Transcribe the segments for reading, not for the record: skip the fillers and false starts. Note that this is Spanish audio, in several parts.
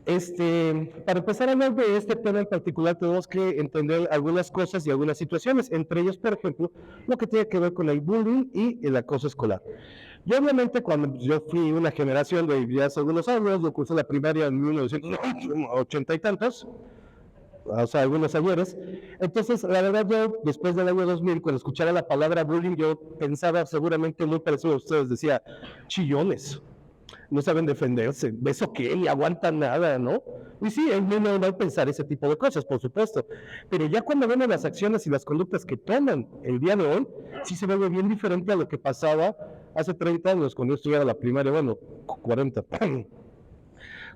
Para empezar a hablar de este tema en particular, tenemos que entender algunas cosas y algunas situaciones, entre ellos, por ejemplo, lo que tiene que ver con el bullying y el acoso escolar. Y obviamente cuando yo fui una generación de ya hace algunos años, yo cursé la primaria en 1980 y tantos, o sea, algunos años. Entonces, la verdad, yo después del año 2000, cuando escuchara la palabra bullying, yo pensaba seguramente muy parecido a ustedes, decía, chillones, no saben defenderse, ¿eso qué? Ni aguantan nada, ¿no? Y sí, es muy normal pensar ese tipo de cosas, por supuesto, pero ya cuando ven las acciones y las conductas que toman el día de hoy, sí se ve bien diferente a lo que pasaba hace 30 años, cuando yo estudiaba la primaria, bueno, 40.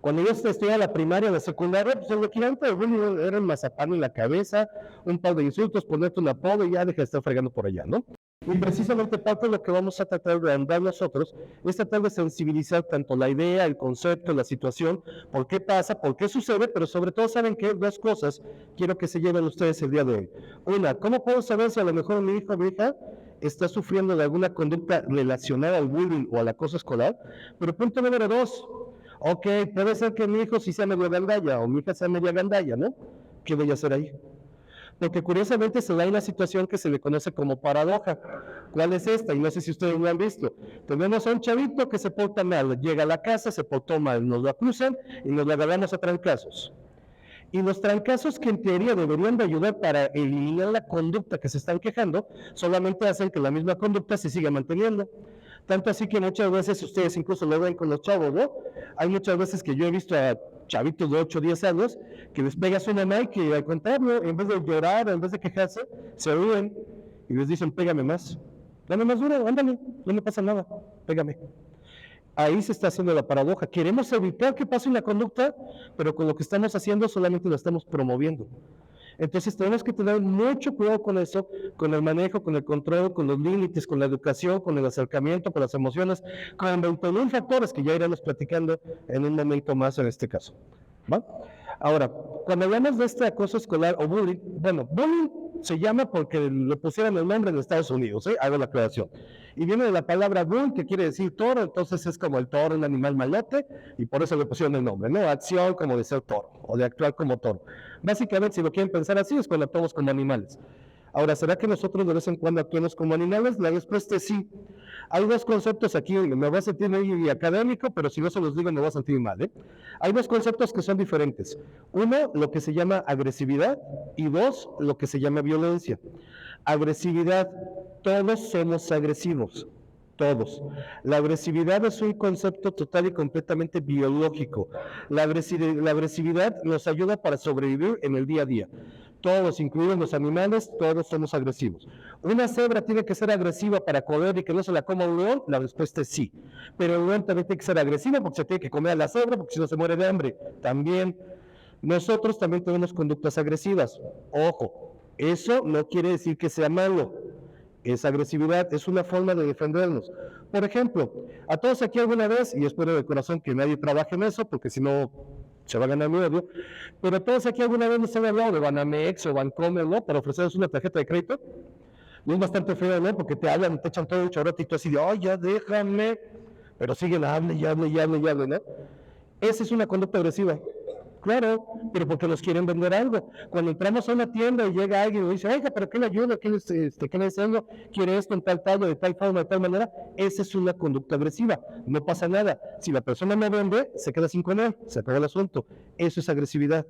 Cuando yo estudiaba la primaria, la secundaria, pues el equivalente era un mazapán en la cabeza, un par de insultos, ponerte un apodo y ya deja de estar fregando por allá, ¿no? Y precisamente parte de lo que vamos a tratar de andar nosotros es tratar de sensibilizar tanto la idea, el concepto, la situación, por qué pasa, por qué sucede, pero sobre todo saben que dos cosas quiero que se lleven ustedes el día de hoy. Una, ¿cómo puedo saber si a lo mejor mi hijo o mi hija está sufriendo de alguna conducta relacionada al bullying o al acoso escolar? Pero punto número dos, ok, puede ser que mi hijo sí sea medio gandalla o mi hija sea media gandalla, ¿no? ¿Qué voy a hacer ahí? Porque curiosamente se da una situación que se le conoce como paradoja. ¿Cuál es esta? Y no sé si ustedes lo han visto. Tenemos a un chavito que se porta mal, llega a la casa, se portó mal, nos lo acusan y nos lo agarramos a trancazos. Y los trancazos que en teoría deberían de ayudar para eliminar la conducta que se están quejando, solamente hacen que la misma conducta se siga manteniendo. Tanto así que muchas veces ustedes incluso lo ven con los chavos, ¿no? Hay muchas veces que yo he visto a chavitos de 8 o 10 años que les pegas una Nike y al contrario, en vez de llorar, en vez de quejarse, se ríen y les dicen, pégame más. Dame más duro, ándale, no me pasa nada, pégame. Ahí se está haciendo la paradoja. Queremos evitar que pase una conducta, pero con lo que estamos haciendo solamente lo estamos promoviendo. Entonces tenemos que tener mucho cuidado con eso, con el manejo, con el control, con los límites, con la educación, con el acercamiento, con las emociones, con 21 factores que ya iremos platicando en un momento más en este caso. ¿Va? Ahora, cuando hablamos de este acoso escolar o bullying, bueno, bullying se llama porque le pusieron el nombre en Estados Unidos, hago la aclaración. Y viene de la palabra bull, que quiere decir toro, entonces es como el toro, un animal malote, y por eso le pusieron el nombre, ¿no? Acción como de ser toro, o de actuar como toro. Básicamente, si lo quieren pensar así, es cuando actuamos como animales. Ahora, ¿será que nosotros de vez en cuando actuamos como animales? La respuesta es sí. Hay dos conceptos aquí, me voy a sentir muy académico, pero si no se los digo me voy a sentir mal. Hay dos conceptos que son diferentes. Uno, lo que se llama agresividad, y dos, lo que se llama violencia. Agresividad, todos somos agresivos, todos. La agresividad es un concepto total y completamente biológico. La agresividad nos ayuda para sobrevivir en el día a día. Todos, incluidos los animales, todos somos agresivos. ¿Una cebra tiene que ser agresiva para correr y que no se la coma un león? La respuesta es sí. Pero el león también tiene que ser agresivo porque se tiene que comer a la cebra porque si no se muere de hambre. También. Nosotros también tenemos conductas agresivas. Ojo, eso no quiere decir que sea malo. Es agresividad, es una forma de defendernos. Por ejemplo, a todos aquí alguna vez, y espero de corazón que nadie trabaje en eso, porque si no se va a ganar miedo, pero a todos aquí alguna vez nos han hablado de Banamex o Bancomer, ¿no? Para ofrecernos una tarjeta de crédito. Y es bastante feo, ¿no? Porque te hablan, te echan todo el chorrete y tú así de, oh, ya déjame, pero siguen, hable y hable y hable y hable, ¿no? Esa es una conducta agresiva. Claro, pero porque nos quieren vender algo. Cuando entramos a una tienda y llega alguien y dice, oiga, pero ¿qué le ayuda? ¿Qué le deseo? ¿Quiere esto en tal tal, de tal forma, de tal manera? Esa es una conducta agresiva. No pasa nada. Si la persona me vende, se queda sin comer, se acaba el asunto. Eso es agresividad.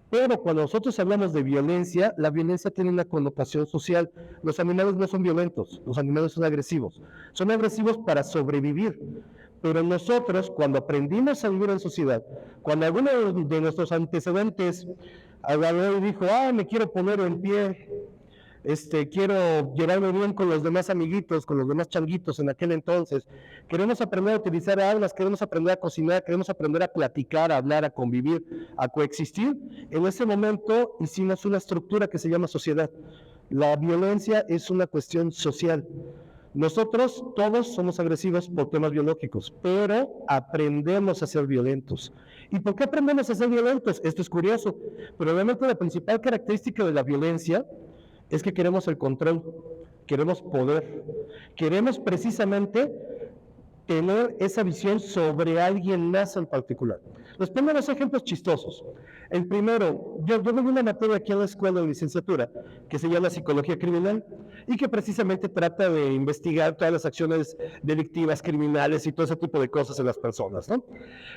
Pero cuando nosotros hablamos de violencia, la violencia tiene una connotación social. Los animales no son violentos, los animales son agresivos. Son agresivos para sobrevivir. Pero nosotros, cuando aprendimos a vivir en sociedad, cuando alguno de nuestros antecedentes agarró y dijo, me quiero poner en pie, quiero llevarme bien con los demás amiguitos, con los demás changuitos en aquel entonces, queremos aprender a utilizar armas, queremos aprender a cocinar, queremos aprender a platicar, a hablar, a convivir, a coexistir, en ese momento hicimos una estructura que se llama sociedad. La violencia es una cuestión social. Nosotros todos somos agresivos por temas biológicos, pero aprendemos a ser violentos. ¿Y por qué aprendemos a ser violentos? Esto es curioso, pero realmente la principal característica de la violencia es que queremos el control, queremos poder, queremos precisamente tener esa visión sobre alguien más en particular. Les pongo los ejemplos chistosos. El primero, yo doy una materia aquí en la escuela de licenciatura que se llama Psicología Criminal y que precisamente trata de investigar todas las acciones delictivas, criminales y todo ese tipo de cosas en las personas, ¿no?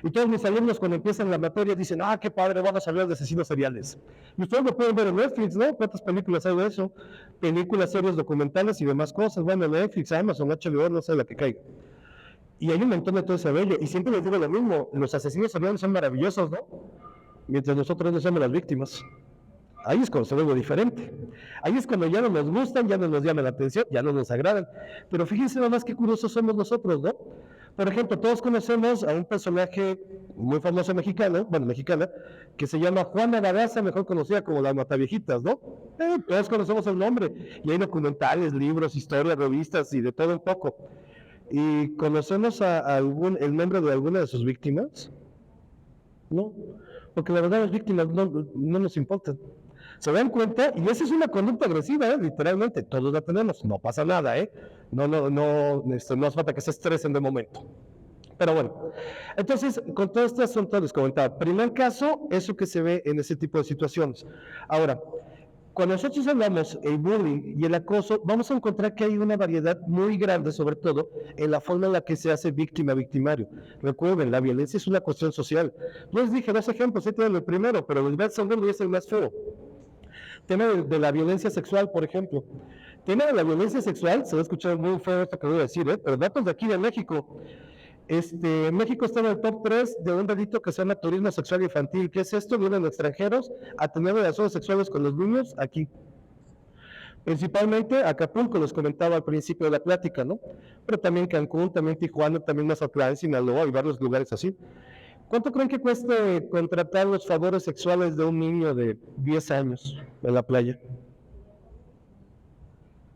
Y todos mis alumnos cuando empiezan la materia dicen, ah, qué padre, vamos a hablar de asesinos seriales. Y ustedes lo pueden ver en Netflix, ¿no? ¿Cuántas películas hay de eso? Películas, series documentales y demás cosas. Bueno, en Netflix, Amazon, HBO, no sé la que caiga. Y hay un montón de todo ese bello. Y siempre les digo lo mismo, los asesinos seriales son maravillosos, ¿no? Mientras nosotros no somos las víctimas. Ahí es cuando se ve algo diferente. Ahí es cuando ya no nos gustan, ya no nos llaman la atención, ya no nos agradan. Pero fíjense nomás qué curiosos somos nosotros, ¿no? Por ejemplo, todos conocemos a un personaje muy famoso mexicana, que se llama Juana Baraza, mejor conocida como la Mataviejitas, ¿no? Todos conocemos el nombre. Y hay documentales, libros, historias, revistas y de todo un poco. ¿Y conocemos el nombre de alguna de sus víctimas? No, porque la verdad las víctimas no nos importan. ¿Se dan cuenta? Y esa es una conducta agresiva, literalmente, todos la tenemos, no pasa nada, no hace falta que se estresen de momento. Pero bueno, entonces, con todo este asunto les comentaba, primer caso, eso que se ve en ese tipo de situaciones. Ahora, cuando nosotros hablamos el bullying y el acoso, vamos a encontrar que hay una variedad muy grande, sobre todo en la forma en la que se hace víctima-victimario. Recuerden, la violencia es una cuestión social. Yo les dije dos ejemplos, este es el primero, pero el segundo es el más feo. Tema de la violencia sexual, por ejemplo. Tema de la violencia sexual, se va a escuchar muy feo esto que voy a decir, pero datos de aquí de México. México está en el top 3 de un delito que se llama turismo sexual infantil. ¿Qué es esto? Vienen extranjeros a tener relaciones sexuales con los niños aquí. Principalmente Acapulco, les comentaba al principio de la plática, ¿no? Pero también Cancún, también Tijuana, también Mazatlán, Sinaloa y varios lugares así. ¿Cuánto creen que cueste contratar los favores sexuales de un niño de 10 años en la playa?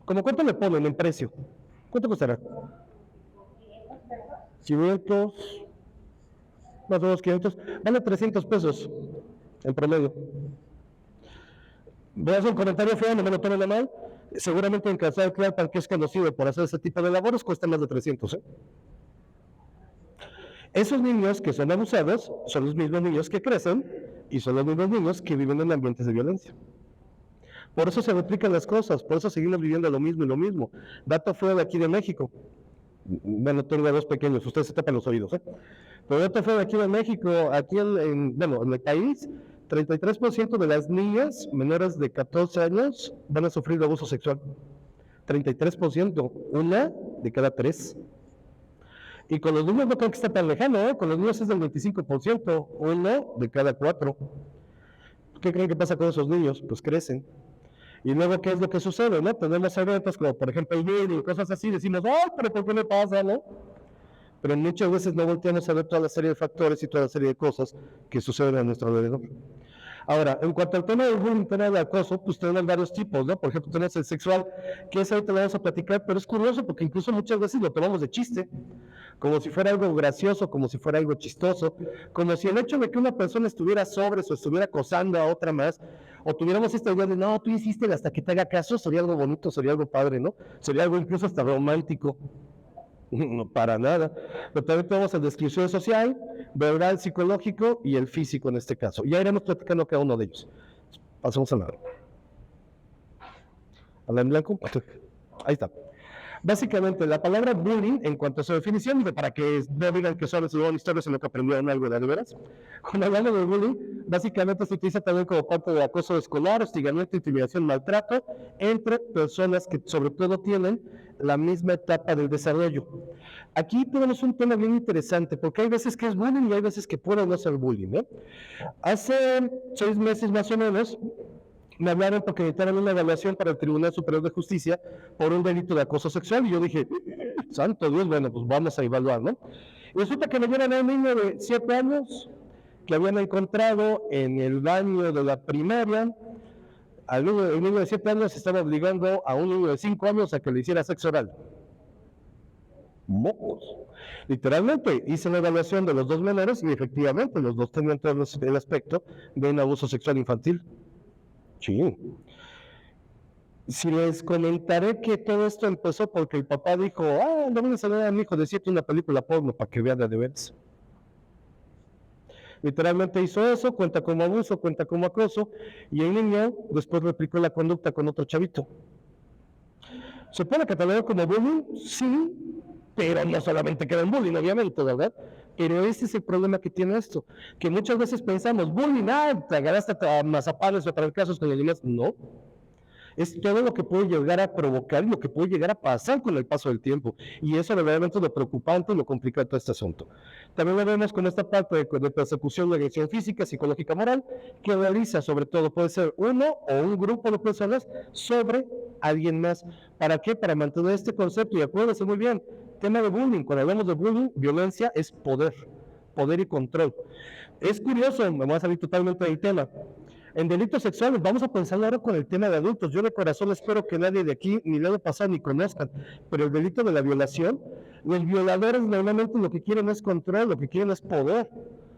¿Cómo cuánto le ponen en precio? ¿Cuánto costará? 500, más o menos 500, vale 300 pesos en promedio. Veas un comentario feo, no me lo tomen a mal. Seguramente en Casa de Tlalpan, que es conocido por hacer ese tipo de labores, cuesta más de 300. Esos niños que son abusados son los mismos niños que crecen y son los mismos niños que viven en ambientes de violencia. Por eso se replican las cosas, por eso seguimos viviendo lo mismo y lo mismo. Dato fue de aquí de México. Bueno, tengo dos pequeños, ustedes se tapan los oídos, Pero dato fue de aquí de México, aquí en el país, 33% de las niñas menores de 14 años van a sufrir abuso sexual. 33%, una de cada 3. Y con los niños no creo que esté tan lejano, con los niños es del 25%, uno de cada 4. ¿Qué creen que pasa con esos niños? Pues crecen. Y luego, ¿qué es lo que sucede, no? Tenemos eventos como, por ejemplo, el bullying y cosas así, decimos, ¡ay, pero por qué me pasa, no? Pero muchas veces no volteamos a ver toda la serie de factores y toda la serie de cosas que suceden a nuestro alrededor. Ahora, en cuanto al tema del bullying, tema del acoso, pues tenemos varios tipos, ¿no? Por ejemplo, tenemos el sexual, que es ahorita lo vamos a platicar, pero es curioso porque incluso muchas veces lo tomamos de chiste, como si fuera algo gracioso, como si fuera algo chistoso, como si el hecho de que una persona estuviera sobre o estuviera acosando a otra más, o tuviéramos esta idea de, no, tú hiciste hasta que te haga caso, sería algo bonito, sería algo padre, ¿no? Sería algo incluso hasta romántico. No, para nada. Pero también tenemos el descripción social, verbal, psicológico y el físico en este caso. Ya iremos platicando cada uno de ellos. Pasamos a la en blanco. Ahí está. Básicamente, la palabra bullying, en cuanto a su definición, para que no digan que solo es una historia, sino que aprendieron algo de veras. Cuando hablamos de bullying, básicamente se utiliza también como parte de acoso escolar, hostigamiento, intimidación, maltrato, entre personas que sobre todo tienen la misma etapa del desarrollo. Aquí tenemos un tema bien interesante, porque hay veces que es bullying y hay veces que puede no ser bullying, Hace 6 meses más o menos, me hablaron porque necesitaban una evaluación para el Tribunal Superior de Justicia por un delito de acoso sexual, y yo dije, santo Dios, bueno, pues vamos a evaluar, ¿no? Y resulta que me dieron a un niño de 7 años, que habían encontrado en el baño de la primaria. El niño de 7 años estaba obligando a un niño de 5 años a que le hiciera sexo oral. Mocos. Literalmente, hice la evaluación de los dos menores y efectivamente los dos tenían todo el aspecto de un abuso sexual infantil. Sí. Si les comentaré que todo esto empezó porque el papá dijo, no voy a enseñar a mi hijo decirte una película porno para que vea de veras. Literalmente hizo eso, cuenta como abuso, cuenta como acoso, y el niño después replicó la conducta con otro chavito. ¿Se puede catalogar como bullying? Sí, pero no solamente queda en bullying, obviamente, ¿verdad? Pero ese es el problema que tiene esto, que muchas veces pensamos, bullying, te agarraste a mazapanes o traer casos con los demás. No, es todo lo que puede llegar a provocar y lo que puede llegar a pasar con el paso del tiempo. Y eso verdaderamente es lo preocupante y lo complicado de todo este asunto. También lo vemos con esta parte de persecución de agresión física, psicológica, moral, que realiza sobre todo, puede ser uno o un grupo de personas sobre alguien más. ¿Para qué? Para mantener este concepto. Y acuérdense muy bien, tema de bullying. Cuando hablamos de bullying, violencia es poder y control. Es curioso, me voy a salir totalmente del tema. En delitos sexuales, vamos a pensar ahora con el tema de adultos. Yo de corazón espero que nadie de aquí, ni le pasar, ni conozcan. Pero el delito de la violación, los violadores normalmente lo que quieren es control, lo que quieren es poder.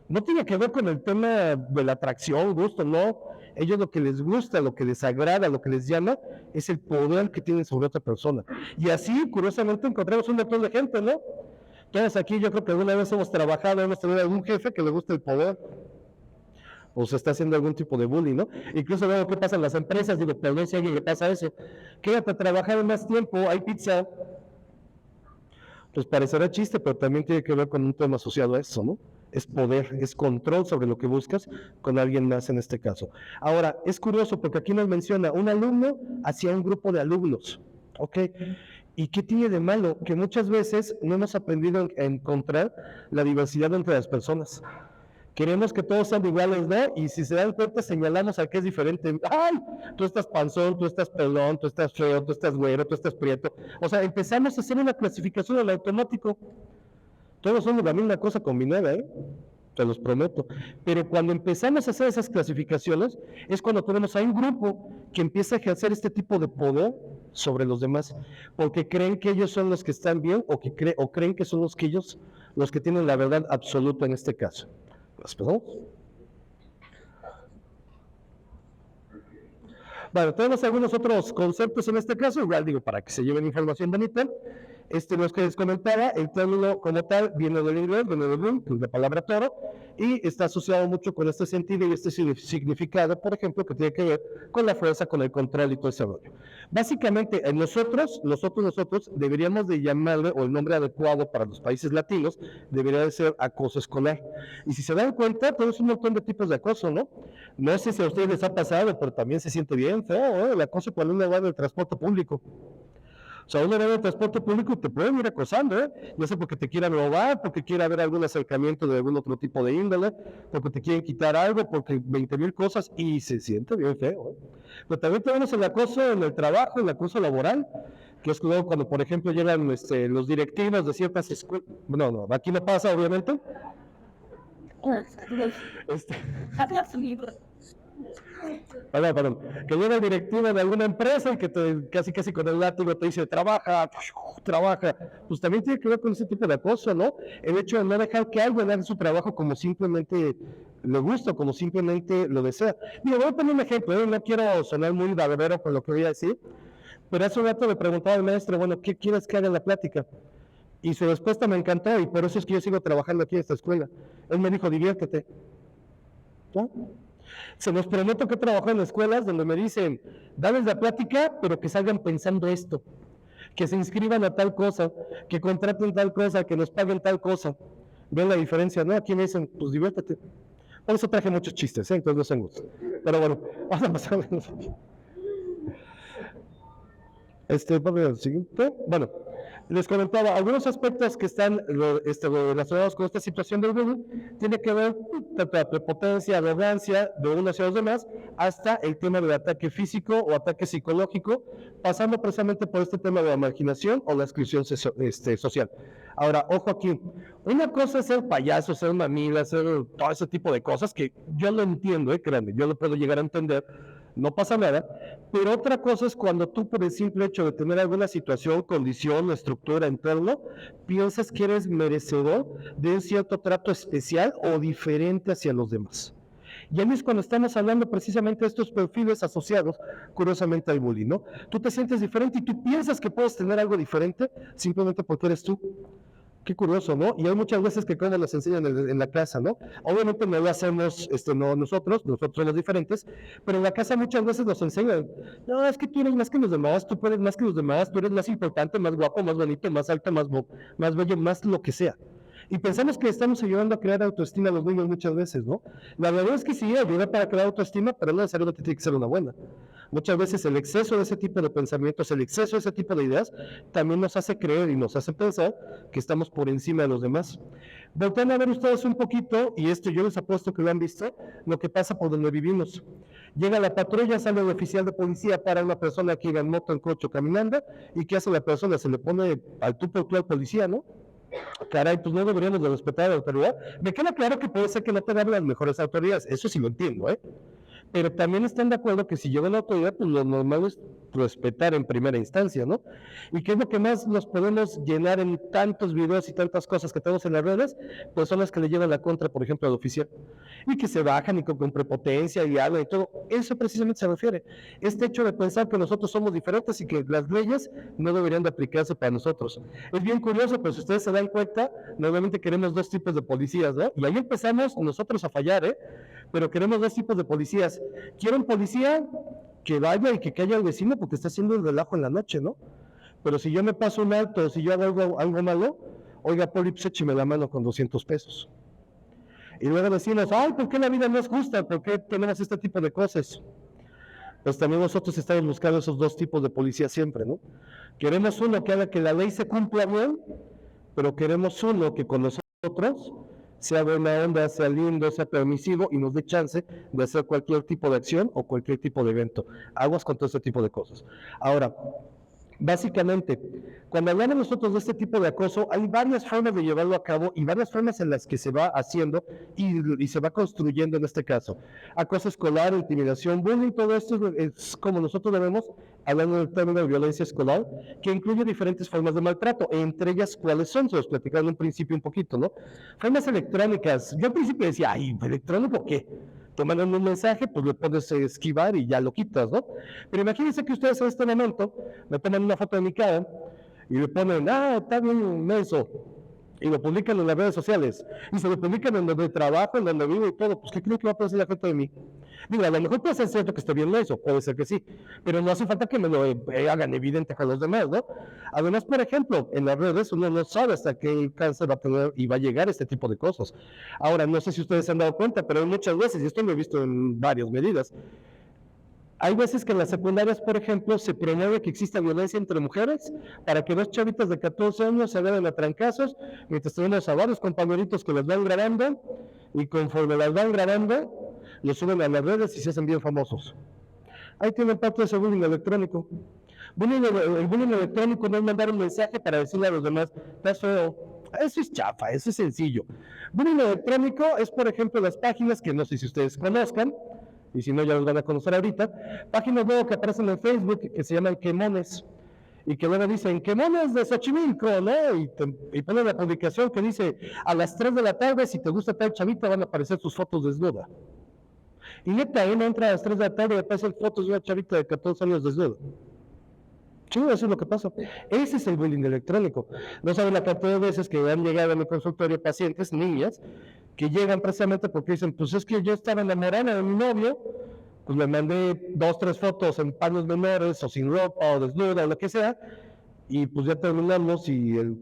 No tiene que ver con el tema de la atracción, gusto, no. Ellos lo que les gusta, lo que les agrada, lo que les llama, es el poder que tienen sobre otra persona. Y así, curiosamente, encontramos un montón de gente, ¿no? Todos aquí yo creo que alguna vez hemos trabajado, hemos tenido algún jefe que le gusta el poder, o se está haciendo algún tipo de bullying, ¿no? Incluso veo qué pasa en las empresas, digo, pero no sé a alguien le pasa eso. Quédate a trabajar más tiempo, hay pizza. Pues parecerá chiste, pero también tiene que ver con un tema asociado a eso, ¿no? Es poder, es control sobre lo que buscas con alguien más en este caso. Ahora, es curioso porque aquí nos menciona un alumno hacia un grupo de alumnos, ¿ok? ¿Y qué tiene de malo? Que muchas veces no hemos aprendido a encontrar la diversidad entre las personas. Queremos que todos sean iguales, ¿no? Y si se dan cuenta, señalamos al que es diferente. ¡Ay! Tú estás panzón, tú estás pelón, tú estás feo, tú estás güero, tú estás prieto. O sea, empezamos a hacer una clasificación al automático. Todos somos la misma cosa combinada, ¿eh? Te los prometo. Pero cuando empezamos a hacer esas clasificaciones, es cuando tenemos a un grupo que empieza a ejercer este tipo de poder sobre los demás, porque creen que ellos son los que están bien o creen que son los que tienen la verdad absoluta en este caso. Bueno, tenemos algunos otros conceptos en este caso, igual digo, para que se lleven información bonita. No es que les comentara, el término como tal viene del inglés, viene de la palabra toro, y está asociado mucho con este sentido y este significado, por ejemplo, que tiene que ver con la fuerza, con el control y todo ese rollo. Básicamente, nosotros deberíamos de llamarle, o el nombre adecuado para los países latinos, debería de ser acoso escolar. Y si se dan cuenta, tenemos un montón de tipos de acoso, ¿no? No sé si a ustedes les ha pasado, pero también se siente bien feo, el acoso cuando uno va en el transporte público. O sea, uno va en el transporte público y te pueden ir acosando, ya sea porque te quieran robar, porque quiera haber algún acercamiento de algún otro tipo de índole, porque te quieren quitar algo, porque 20,000 cosas, y se siente bien feo, Pero también tenemos el acoso en el trabajo, el acoso laboral, que es cuando, por ejemplo, llegan los directivos de ciertas escuelas. No, aquí no pasa, obviamente. Perdón, que llega el directivo de alguna empresa y que casi con el látigo te dice trabaja, pues también tiene que ver con ese tipo de acoso, ¿no? El hecho de no dejar que alguien haga su trabajo como simplemente le gusta, como simplemente lo desea. Digo, voy a poner un ejemplo, no quiero sonar muy barbero con lo que voy a decir, pero hace un rato me preguntaba el maestro, bueno, ¿qué quieres que haga en la plática? Y su respuesta me encantó y por eso es que yo sigo trabajando aquí en esta escuela. Él me dijo, diviértete. ¿No? Se los prometo que he trabajado en escuelas donde me dicen, dales la plática, pero que salgan pensando esto, que se inscriban a tal cosa, que contraten tal cosa, que nos paguen tal cosa. ¿Ven la diferencia? ¿No? Aquí me dicen, pues diviértete. Por eso traje muchos chistes, entonces no se angustien. Pero bueno, vamos a pasar al siguiente. Bueno, les comentaba, algunos aspectos que están relacionados con esta situación del bullying tiene que ver tanto la prepotencia, arrogancia de unos hacia los demás, hasta el tema del ataque físico o ataque psicológico, pasando precisamente por este tema de la marginación o la exclusión social. Ahora, ojo aquí, una cosa es ser payaso, ser mamila, ser todo ese tipo de cosas que yo lo entiendo, créanme, yo lo puedo llegar a entender, no pasa nada, pero otra cosa es cuando tú por el simple hecho de tener alguna situación, condición o estructura interna, piensas que eres merecedor de un cierto trato especial o diferente hacia los demás. Y ahí es cuando estamos hablando precisamente de estos perfiles asociados, curiosamente, al bullying, ¿no? Tú te sientes diferente y tú piensas que puedes tener algo diferente simplemente porque eres tú. Qué curioso, ¿no? Y hay muchas veces que cuando las enseñan en la casa, ¿no? Obviamente no lo hacemos no nosotros somos diferentes, pero en la casa muchas veces nos enseñan, no, es que tú eres más que los demás, tú puedes más que los demás, tú eres más importante, más guapo, más bonito, más alto, más bello, más lo que sea. Y pensamos que estamos ayudando a crear autoestima a los niños muchas veces, ¿no? La verdad es que sí, ayuda para crear autoestima, pero no necesariamente tiene que ser una buena. Muchas veces el exceso de ese tipo de pensamientos, el exceso de ese tipo de ideas, también nos hace creer y nos hace pensar que estamos por encima de los demás. Volten a ver ustedes un poquito, y esto yo les apuesto que lo han visto, lo que pasa por donde vivimos. Llega la patrulla, sale el oficial de policía para una persona que iba en moto, en coche, caminando, y ¿qué hace la persona? Se le pone al tú por tú al policía, ¿no? Caray, pues no deberíamos de respetar a la autoridad. Me queda claro que puede ser que no te den las mejores autoridades, eso sí lo entiendo, ¿eh? Pero también están de acuerdo que si llega la autoridad, pues lo normal es respetar en primera instancia, ¿no? ¿Y qué es lo que más nos podemos llenar en tantos videos y tantas cosas que tenemos en las redes? Pues son las que le llevan la contra, por ejemplo, al oficial. Y que se bajan y con prepotencia y hablan y todo. Eso precisamente se refiere. Este hecho de pensar que nosotros somos diferentes y que las leyes no deberían de aplicarse para nosotros. Es bien curioso, pero si ustedes se dan cuenta, normalmente queremos dos tipos de policías, ¿no? Y ahí empezamos nosotros a fallar, ¿eh? Pero queremos dos tipos de policías. Quiero un policía que vaya y que calle al vecino porque está haciendo el relajo en la noche, ¿no? Pero si yo me paso un alto, si yo hago algo malo, oiga, poli, pues écheme la mano con 200 pesos. Y luego decimos, ay, ¿por qué la vida no es justa? ¿Por qué tenemos este tipo de cosas? Pues también nosotros estamos buscando esos dos tipos de policía siempre, ¿no? Queremos uno que haga que la ley se cumpla bien, pero queremos uno que con nosotros sea buena onda, sea lindo, sea permisivo y nos dé chance de hacer cualquier tipo de acción o cualquier tipo de evento. Aguas con todo este tipo de cosas. Ahora, básicamente, cuando hablamos nosotros de este tipo de acoso, hay varias formas de llevarlo a cabo y varias formas en las que se va haciendo y se va construyendo en este caso. Acoso escolar, intimidación, bullying, todo esto es como nosotros debemos, hablando del término de violencia escolar, que incluye diferentes formas de maltrato, entre ellas, ¿cuáles son? Se los platicaba en un principio un poquito, ¿no? Formas electrónicas. Yo al principio decía, ay, ¿electrónico qué? Te mandan un mensaje, pues le pones esquivar y ya lo quitas, ¿no? Pero imagínense que ustedes en este momento me toman una foto de mi cara y le ponen, ah, está bien inmenso, y lo publican en las redes sociales, y se lo publican en donde trabajo, en donde vivo y todo, pues ¿qué creo que va a pensar la gente de mí? Digo, a lo mejor puede ser cierto que esté bien eso, puede ser que sí, pero no hace falta que me lo hagan evidente con los demás, ¿no? Además, por ejemplo, en las redes uno no sabe hasta qué cáncer va a tener y va a llegar este tipo de cosas. Ahora, no sé si ustedes se han dado cuenta, pero muchas veces, y esto lo he visto en varias medidas, hay veces que en las secundarias, por ejemplo, se promueve que exista violencia entre mujeres para que dos chavitas de 14 años se agarren a trancazos, mientras tenemos a varios compañeritos que las van grabando y conforme las van grabando, los suben a las redes y se hacen bien famosos. Ahí tienen parte de ese bullying electrónico. El bullying electrónico no es mandar un mensaje para decirle a los demás, estás feo. Eso es chafa, eso es sencillo. Bullying electrónico es, por ejemplo, las páginas que no sé si ustedes conozcan, y si no ya los van a conocer ahorita, páginas luego que aparecen en Facebook que se llaman quemones, y que luego dicen quemones de Xochimilco, ¿no? Y ponen la publicación que dice a las 3 de la tarde, si te gusta tal chavita, van a aparecer tus fotos desnuda. Y neta, uno entra a las 3 de la tarde y aparecen fotos de una chavita de 14 años desnuda. Sí, eso es lo que pasa. Ese es el bullying electrónico. No saben la cantidad de veces que han llegado a mi consultorio pacientes, niñas, que llegan precisamente porque dicen, pues es que yo estaba enamorada de mi novio, pues le mandé 2, 3 fotos en paños menores, o sin ropa, o desnuda, o lo que sea, y pues ya terminamos y el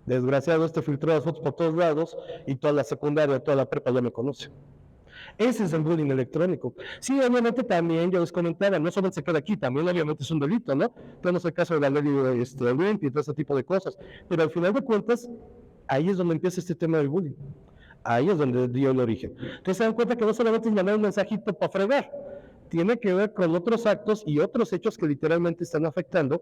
desgraciado filtró las fotos por todos lados, y toda la secundaria, toda la prepa ya me conoce. Ese es el bullying electrónico. Sí, obviamente también, yo les comentaba, no solo se queda aquí, también obviamente es un delito, ¿no? Tenemos el caso de la ley de Olimpia y todo ese tipo de cosas, pero al final de cuentas, ahí es donde empieza este tema del bullying. Ahí es donde dio el origen. Entonces se dan cuenta que no solamente es mandar un mensajito para fregar, tiene que ver con otros actos y otros hechos que literalmente están afectando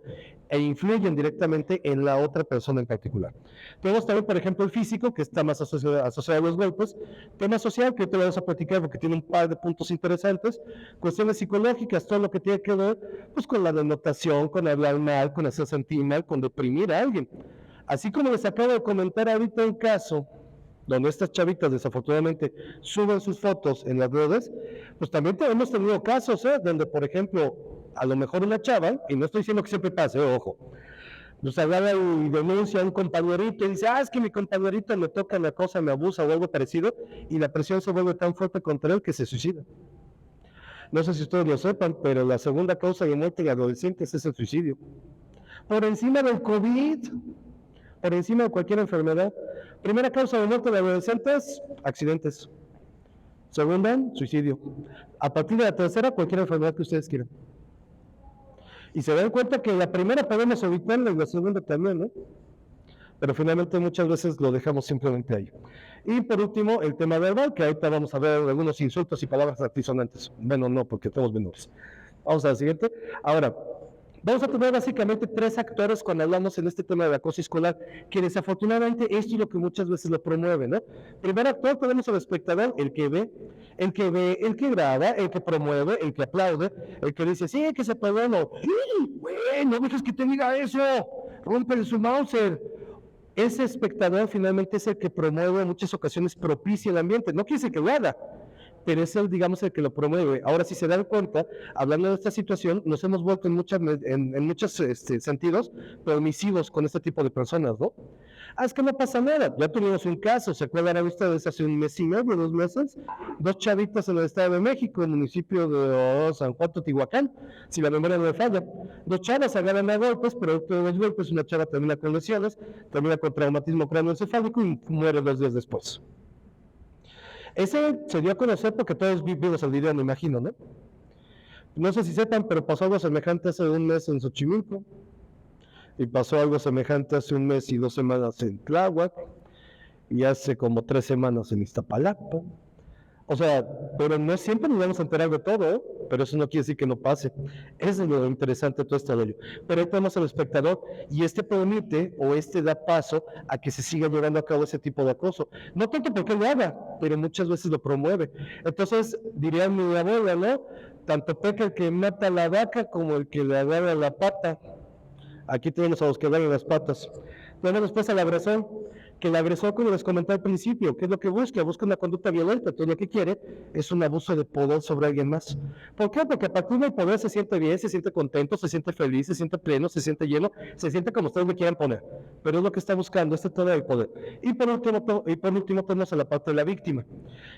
e influyen directamente en la otra persona en particular. Tenemos también, por ejemplo, el físico, que está más asociado a los golpes, tema social, que te vamos a platicar porque tiene un par de puntos interesantes, cuestiones psicológicas, todo lo que tiene que ver pues, con la denotación, con hablar mal, con hacer sentir mal, con deprimir a alguien. Así como les acabo de comentar ahorita un caso donde estas chavitas desafortunadamente suben sus fotos en las redes, pues también hemos tenido casos, donde, por ejemplo, a lo mejor una chava, y no estoy diciendo que siempre pase, ojo, nos agarra y denuncia a un compañerito y dice, es que mi compañerito me toca una cosa, me abusa o algo parecido, y la presión se vuelve tan fuerte contra él que se suicida. No sé si ustedes lo sepan, pero la segunda causa de muerte de adolescentes es el suicidio. Por encima del COVID, por encima de cualquier enfermedad. Primera causa de muerte de adolescentes, accidentes. Segunda, suicidio. A partir de la tercera, cualquier enfermedad que ustedes quieran. Y se dan cuenta que la primera podemos evitarla y la segunda también, ¿no? Pero finalmente muchas veces lo dejamos simplemente ahí. Y por último, el tema verbal, que ahorita vamos a ver algunos insultos y palabras altisonantes. Bueno, no, porque estamos menores. Vamos a la siguiente. Ahora, vamos a tener básicamente 3 actores cuando hablamos en este tema de acoso escolar, que desafortunadamente esto es lo que muchas veces lo promueve, ¿no? Primer actor tenemos al espectador, el que ve, el que graba, el que promueve, el que aplaude, el que dice, sí, que se puede, no, güey, no dejes que te diga eso, rompe su Mauser. Ese espectador finalmente es el que promueve en muchas ocasiones, propicia el ambiente, no quiere decir que lo haga, pero es el, digamos, el que lo promueve. Ahora, si se dan cuenta, hablando de esta situación, nos hemos vuelto en muchos sentidos permisivos con este tipo de personas, ¿no? Es que no pasa nada. Ya tuvimos un caso, ¿se acuerdan ustedes? Hace un mes y medio, 2 meses, 2 chavitas en el Estado de México, en el municipio de San Juan Totihuacán, si la memoria no me falla. 2 chavas agarran a golpes, pero de los golpes una chava termina con lesiones, termina con traumatismo cráneoencefálico y muere 2 días después. Ese se dio a conocer porque todos vimos el video, me imagino, ¿no? No sé si sepan, pero pasó algo semejante hace un mes en Xochimilco, y pasó algo semejante hace un mes y 2 semanas en Tláhuac, y hace como 3 semanas en Iztapalapa. O sea, pero no siempre nos vamos a enterar de todo, ¿eh? Pero eso no quiere decir que no pase. Eso es lo interesante de todo este rollo. Pero ahí tenemos al espectador y permite o da paso a que se siga llevando a cabo ese tipo de acoso. No tanto porque lo haga, pero muchas veces lo promueve. Entonces, diría mi abuela, ¿no? Tanto peca el que mata a la vaca como el que le agarra la pata. Aquí tenemos a los que agarran las patas. Tenemos después al agresor, que el agresor, como les comenté al principio, ¿qué es lo que busca? Busca una conducta violenta, todo lo que quiere es un abuso de poder sobre alguien más. ¿Por qué? Porque a partir del poder se siente bien, se siente contento, se siente feliz, se siente pleno, se siente lleno, se siente como ustedes le quieran poner. Pero es lo que está buscando, todo el poder. Y por último tenemos a la parte de la víctima.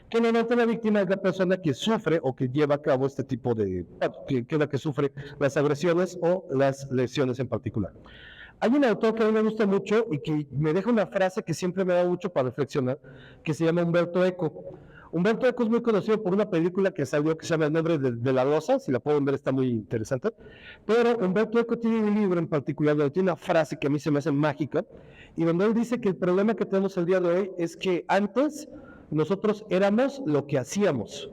Que normalmente la víctima es la persona que sufre o que lleva a cabo este tipo de, que es la que sufre las agresiones o las lesiones en particular. Hay un autor que a mí me gusta mucho y que me deja una frase que siempre me da mucho para reflexionar, que se llama Humberto Eco. Humberto Eco es muy conocido por una película que salió que se llama El nombre de la rosa, si la pueden ver está muy interesante, pero Humberto Eco tiene un libro en particular donde tiene una frase que a mí se me hace mágica, y donde él dice que el problema que tenemos el día de hoy es que antes nosotros éramos lo que hacíamos.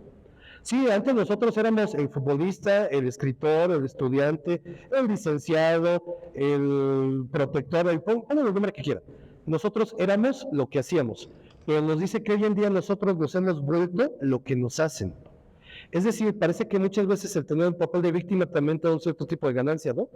Sí, antes nosotros éramos el futbolista, el escritor, el estudiante, el licenciado, el protector, pongan el nombre que quieran. Nosotros éramos lo que hacíamos, pero nos dice que hoy en día nosotros nos hemos vuelto lo que nos hacen. Es decir, parece que muchas veces el tener un papel de víctima también te da un cierto tipo de ganancia, ¿no?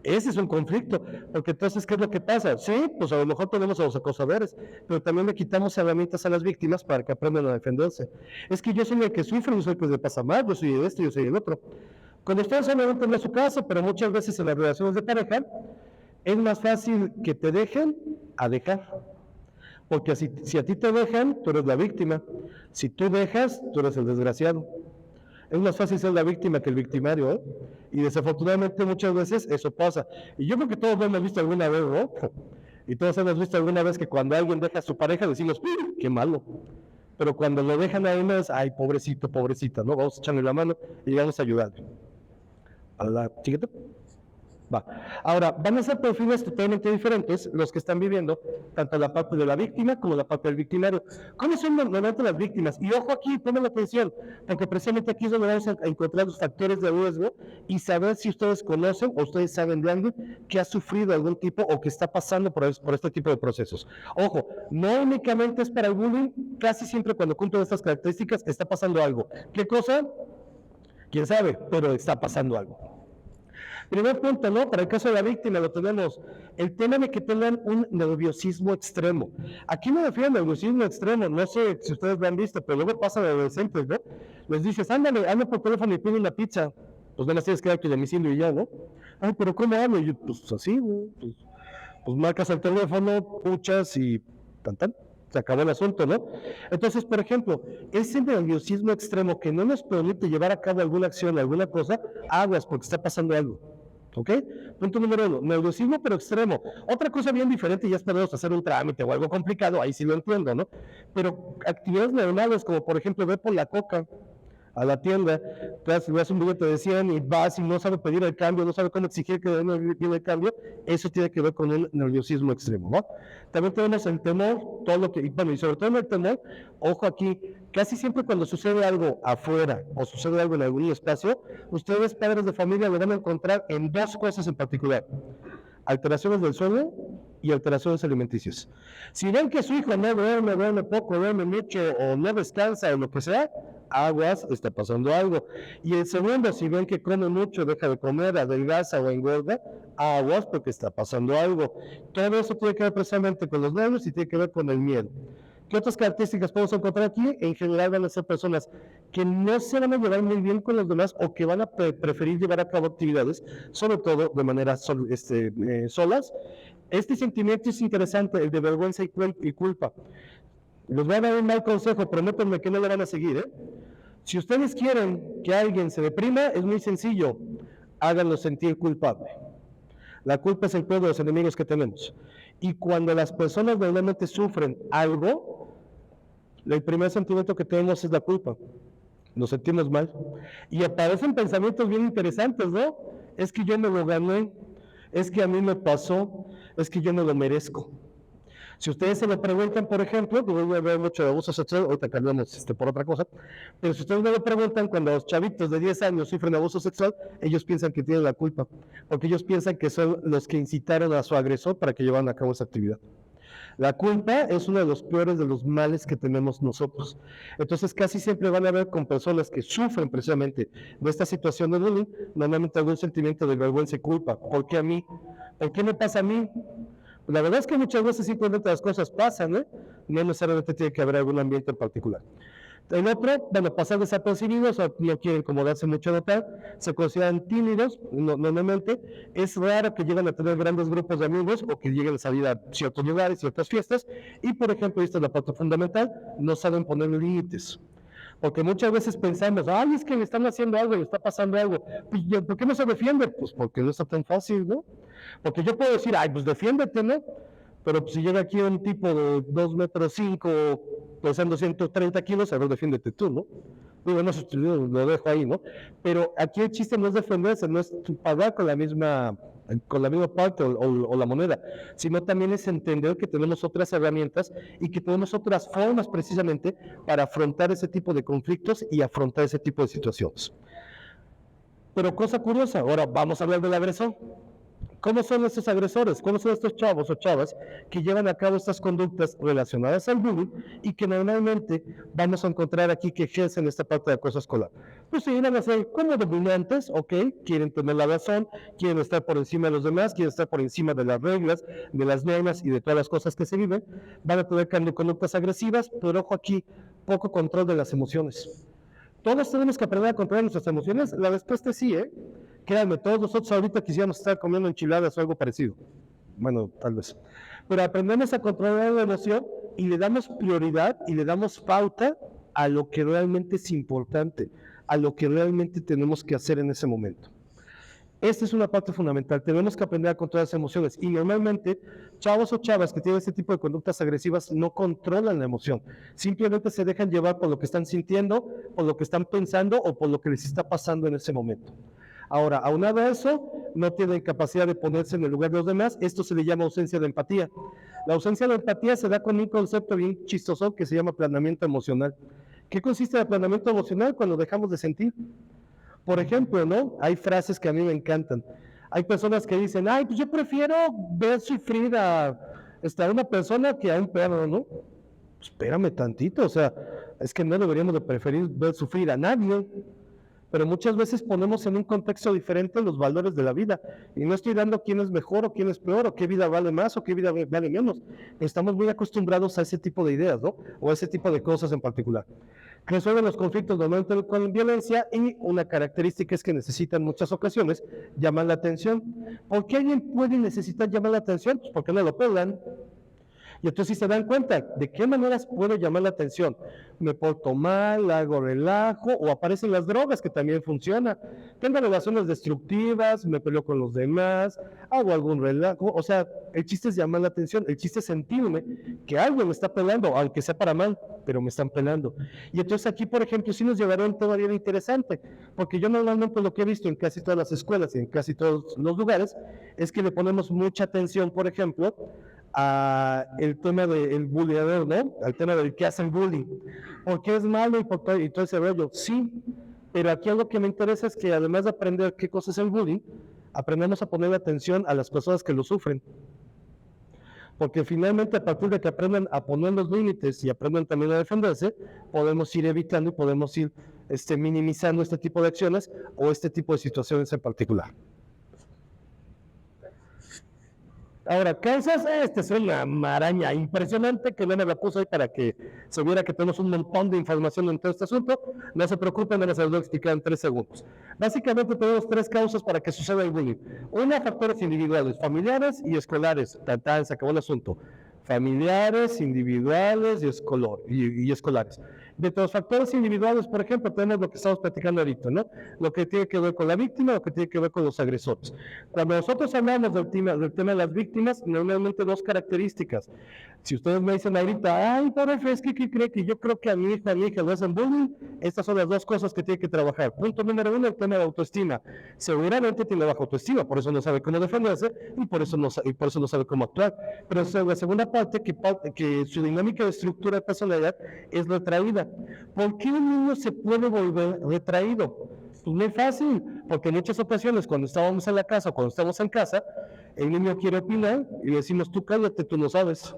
Ese es un conflicto, porque entonces, ¿qué es lo que pasa? Sí, pues a lo mejor tenemos a los acosadores, pero también le quitamos herramientas a las víctimas para que aprendan a defenderse. Es que yo soy el que sufre, yo soy el que le pasa mal, yo soy el yo soy el otro. Cuando ustedes solamente en su caso, pero muchas veces en las relaciones de pareja, es más fácil que te dejen a dejar. Porque si a ti te dejan, tú eres la víctima. Si tú dejas, tú eres el desgraciado. Es más fácil ser la víctima que el victimario, ¿eh? Y desafortunadamente muchas veces eso pasa. Y yo creo que todos lo hemos visto alguna vez, ¿no? Y todos hemos visto alguna vez que cuando alguien deja a su pareja decimos, ¡qué malo! Pero cuando lo dejan a uno es, ¡ay, pobrecito, pobrecita! ¿No? Vamos a echarle la mano y vamos a ayudarle. ¿A la chiquita? Va. Ahora, van a ser perfiles totalmente diferentes los que están viviendo tanto la parte de la víctima como la parte del victimario. ¿Cómo son normalmente las víctimas? Y ojo aquí, tomen la atención, porque precisamente aquí es donde vamos a encontrar los factores de riesgo y saber si ustedes conocen o ustedes saben de alguien que ha sufrido algún tipo o que está pasando por este tipo de procesos. Ojo, no únicamente es para el bullying, casi siempre cuando cumplen estas características está pasando algo. ¿Qué cosa? ¿Quién sabe? Pero está pasando algo. Primer punto, ¿no? Para el caso de la víctima lo tenemos, el tema de que tengan un nerviosismo extremo. Aquí me refiero al nerviosismo extremo, no sé si ustedes lo han visto, pero luego pasa de adolescentes, ¿no? Les dices, ándale, anda por teléfono y pide una pizza. Pues nada más tienes que dar tu domicilio y ya, ¿no? Ay, pero ¿cómo hablo? Y yo, pues así, güey. Pues marcas el teléfono, puchas y tan, se acabó el asunto, ¿no? Entonces, por ejemplo, ese nerviosismo extremo que no nos permite llevar a cabo alguna acción, alguna cosa, aguas porque está pasando algo. ¿Ok? Punto número 1, nerviosismo pero extremo. Otra cosa bien diferente, ya es podemos hacer un trámite o algo complicado, ahí sí lo entiendo, ¿no? Pero actividades normales, como por ejemplo ver por la coca a la tienda, te das un billete de 100 y vas y no sabe pedir el cambio, no sabe cómo exigir que den el cambio, eso tiene que ver con el nerviosismo extremo, ¿no? También tenemos el temor, todo lo que, bueno, y sobre todo en el temor, ojo aquí, casi siempre cuando sucede algo afuera o sucede algo en algún espacio, ustedes padres de familia lo van a encontrar en dos cosas en particular: alteraciones del sueño y alteraciones alimenticias. Si ven que su hijo no duerme poco, duerme mucho o no descansa o lo que sea, aguas, está pasando algo. Y el segundo, si ven que come mucho, deja de comer, adelgaza o engorda, aguas porque está pasando algo. Todo eso tiene que ver precisamente con los nervios y tiene que ver con el miedo. ¿Qué otras características podemos encontrar aquí? En general van a ser personas que no se van a llevar muy bien con los demás o que van a preferir llevar a cabo actividades, sobre todo de manera solas. Este sentimiento es interesante, el de vergüenza y culpa. Les voy a dar un mal consejo, prométanme que no lo van a seguir, ¿eh? Si ustedes quieren que alguien se deprima, es muy sencillo, háganlo sentir culpable. La culpa es el peor de los enemigos que tenemos. Y cuando las personas realmente sufren algo, el primer sentimiento que tenemos es la culpa. Nos sentimos mal. Y aparecen pensamientos bien interesantes, ¿no? Es que yo me lo gané, es que a mí me pasó, es que yo no lo merezco. Si ustedes se lo preguntan, por ejemplo, que voy a ver mucho de abuso sexual, ahorita cambiamos por otra cosa, pero si ustedes me lo preguntan, cuando los chavitos de 10 años sufren abuso sexual, ellos piensan que tienen la culpa, porque ellos piensan que son los que incitaron a su agresor para que llevaran a cabo esa actividad. La culpa es uno de los peores de los males que tenemos nosotros. Entonces, casi siempre van a ver con personas que sufren precisamente de esta situación de bullying, normalmente algún sentimiento de vergüenza y culpa. ¿Por qué a mí? ¿Por qué me pasa a mí? La verdad es que muchas veces simplemente las cosas pasan, ¿eh? No necesariamente tiene que haber algún ambiente en particular. El otro, bueno, pasar desapercibidos o no quieren como darse mucho a notar, se consideran tímidos, normalmente. Es raro que lleguen a tener grandes grupos de amigos o que lleguen a salir a ciertos lugares, ciertas fiestas. Y, por ejemplo, esta es la parte fundamental, no saben poner límites. Porque muchas veces pensamos, ay, es que le están haciendo algo, le está pasando algo. ¿Por qué no se defiende? Pues porque no está tan fácil, ¿no? Porque yo puedo decir, ay, pues defiéndete, ¿no? Pero pues, si llega aquí un tipo de 2 metros 5, pesando 130 kilos, a ver, defiéndete tú, ¿no? Digo, no, lo dejo ahí, ¿no? Pero aquí el chiste no es defenderse, no es pagar con la misma parte o la moneda, sino también es entender que tenemos otras herramientas y que tenemos otras formas precisamente para afrontar ese tipo de conflictos y afrontar ese tipo de situaciones. Pero cosa curiosa, ahora vamos a hablar del agresor. ¿Cómo son estos agresores? ¿Cómo son estos chavos o chavas que llevan a cabo estas conductas relacionadas al bullying y que normalmente vamos a encontrar aquí que ejercen esta parte de acoso escolar? Pues se van a ser como dominantes, ¿ok? Quieren tener la razón, quieren estar por encima de los demás, quieren estar por encima de las reglas, de las normas y de todas las cosas que se viven. Van a tener conductas agresivas, pero ojo aquí, poco control de las emociones. ¿Todos tenemos que aprender a controlar nuestras emociones? La respuesta es sí, ¿eh? Créanme, todos nosotros ahorita quisiéramos estar comiendo enchiladas o algo parecido. Bueno, tal vez. Pero aprendemos a controlar la emoción y le damos prioridad y le damos pauta a lo que realmente es importante, a lo que realmente tenemos que hacer en ese momento. Esta es una parte fundamental, tenemos que aprender a controlar las emociones y normalmente chavos o chavas que tienen este tipo de conductas agresivas no controlan la emoción, simplemente se dejan llevar por lo que están sintiendo, por lo que están pensando o por lo que les está pasando en ese momento. Ahora, aunado a eso, no tienen capacidad de ponerse en el lugar de los demás, esto se le llama ausencia de empatía. La ausencia de empatía se da con un concepto bien chistoso que se llama aplanamiento emocional. ¿Qué consiste el aplanamiento emocional? Cuando dejamos de sentir. Por ejemplo, ¿no? Hay frases que a mí me encantan. Hay personas que dicen, ay, pues yo prefiero ver sufrir a una persona que a un perro, ¿no? Espérame tantito, o sea, es que no deberíamos de preferir ver sufrir a nadie. pero muchas veces ponemos en un contexto diferente los valores de la vida, y no estoy dando quién es mejor o quién es peor, o qué vida vale más o qué vida vale menos. Estamos muy acostumbrados a ese tipo de ideas, ¿no? O a ese tipo de cosas en particular. Resuelven los conflictos normalmente con violencia, y una característica es que necesitan en muchas ocasiones llamar la atención. ¿Por qué alguien puede necesitar llamar la atención? Pues porque no lo pelan. Y entonces si se dan cuenta, ¿de qué maneras puedo llamar la atención? Me porto mal, hago relajo, o aparecen las drogas, que también funciona. Tengo relaciones destructivas, me peleo con los demás, hago algún relajo. O sea, el chiste es llamar la atención, el chiste es sentirme que algo me está pelando, aunque sea para mal, pero me están pelando. Y entonces aquí, por ejemplo, sí nos llevará un tema bien interesante, porque yo normalmente lo que he visto en casi todas las escuelas y en casi todos los lugares, es que le ponemos mucha atención, por ejemplo, a el tema del bullying, ¿no? Al tema del que hacen bullying. ¿Por qué es malo y todo ese rollo? Sí, pero aquí algo que me interesa es que además de aprender qué cosa es el bullying, aprendamos a poner atención a las personas que lo sufren. Porque finalmente, a partir de que aprendan a poner los límites y aprendan también a defenderse, podemos ir evitando y podemos ir minimizando este tipo de acciones o este tipo de situaciones en particular. Ahora, causas, esta es una maraña impresionante que no me la puse ahí para que se viera que tenemos un montón de información en todo este asunto. No se preocupen, me las voy a explicar en 3 segundos. Básicamente tenemos 3 causas para que suceda el bullying. Una, factores individuales, familiares y escolares. Tan, se acabó el asunto. Familiares, individuales y escolares. De los factores individuales, por ejemplo, tenemos lo que estamos platicando ahorita, ¿no? Lo que tiene que ver con la víctima, lo que tiene que ver con los agresores. Cuando nosotros hablamos del tema de las víctimas, normalmente 2 características. Si ustedes me dicen ahorita, ay, profe, es que ¿qué cree? Que yo creo que a mi hija le hacen bullying, estas son las 2 cosas que tiene que trabajar. Punto número 1, el tema de autoestima. Seguramente tiene baja autoestima, por eso no sabe cómo defenderse y por eso no sabe cómo actuar. Pero la segunda parte, que su dinámica de estructura de personalidad es retraída. ¿Por qué un niño se puede volver retraído? Pues muy fácil, porque en muchas ocasiones cuando estábamos en la casa o cuando estamos en casa, el niño quiere opinar y le decimos, tú cállate, tú no sabes.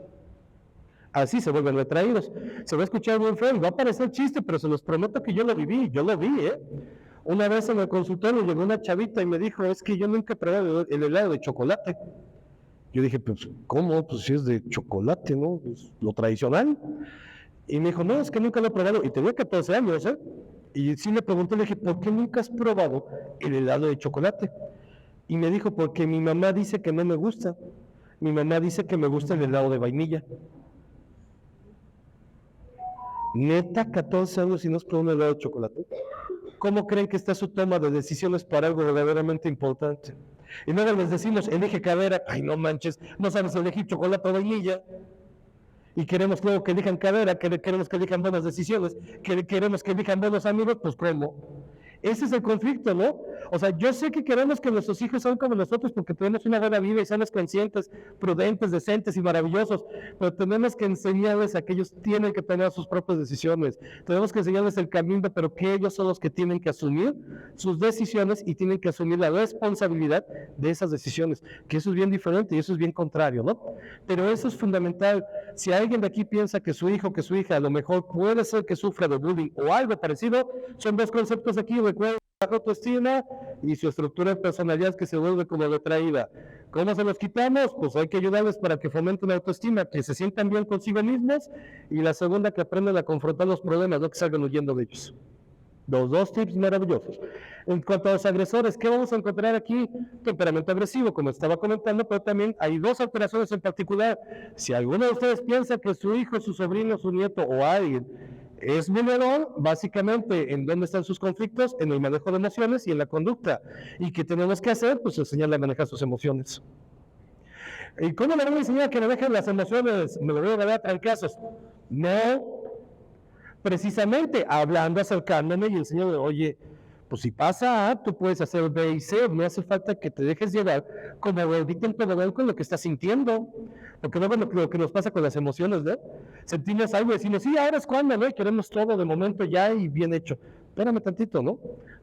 Así se vuelven retraídos. Se va a escuchar muy feo, va a parecer chiste, pero se los prometo que yo lo vi, ¿eh? Una vez en el consultorio llegó una chavita y me dijo, es que yo nunca he probado el helado de chocolate. Yo dije, pues, ¿cómo? Pues si es de chocolate, ¿no? Pues, lo tradicional. Y me dijo, no, es que nunca lo he probado. Y tenía 14 años, ¿eh? Y sí le pregunté, le dije, ¿por qué nunca has probado el helado de chocolate? Y me dijo, porque mi mamá dice que no me gusta. Mi mamá dice que me gusta el helado de vainilla. Neta, 14 años y no has probado un helado de chocolate. ¿Cómo creen que está su toma de decisiones para algo verdaderamente importante? Y luego les decimos, elige cadera. Ay, no manches, no sabes elegir chocolate o vainilla. Y queremos luego que elijan cadera, queremos que elijan buenas decisiones, queremos que elijan buenos amigos, pues ¿cómo? Ese es el conflicto, ¿no? O sea, yo sé que queremos que nuestros hijos sean como nosotros porque tenemos una vida viva y sanos, conscientes, prudentes, decentes y maravillosos, pero tenemos que enseñarles a que ellos tienen que tener sus propias decisiones. Tenemos que enseñarles el camino, pero que ellos son los que tienen que asumir sus decisiones y tienen que asumir la responsabilidad de esas decisiones, que eso es bien diferente y eso es bien contrario, ¿no? Pero eso es fundamental. Si alguien de aquí piensa que su hijo o que su hija a lo mejor puede ser que sufra de bullying o algo parecido, son 2 conceptos aquí. Recuerden, la autoestima y su estructura de personalidad que se vuelve como retraída. ¿Cómo se los quitamos? Pues hay que ayudarles para que fomenten la autoestima, que se sientan bien consigo mismos, y la segunda, que aprendan a confrontar los problemas, no que salgan huyendo de ellos. Los 2 tips maravillosos. En cuanto a los agresores, ¿qué vamos a encontrar aquí? Temperamento agresivo, como estaba comentando, pero también hay 2 alteraciones en particular. Si alguno de ustedes piensa que su hijo, su sobrino, su nieto o alguien es vulnerable, básicamente, ¿en dónde están sus conflictos? En el manejo de emociones y en la conducta. ¿Y qué tenemos que hacer? Pues enseñarle a manejar sus emociones. ¿Y cómo le voy a enseñar a que manejen las emociones? ¿Me lo voy a dar a trancazos? No. Precisamente, hablando, acercándome y enseñándole, oye, pues si pasa A, tú puedes hacer B y C, no hace falta que te dejes llevar como verdicto en todo con lo que estás sintiendo. Porque luego lo que nos pasa con las emociones, ¿no? Sentimos algo y decimos, sí, ahora es cuando, ¿no? Y queremos todo de momento ya y bien hecho. Espérame tantito, ¿no?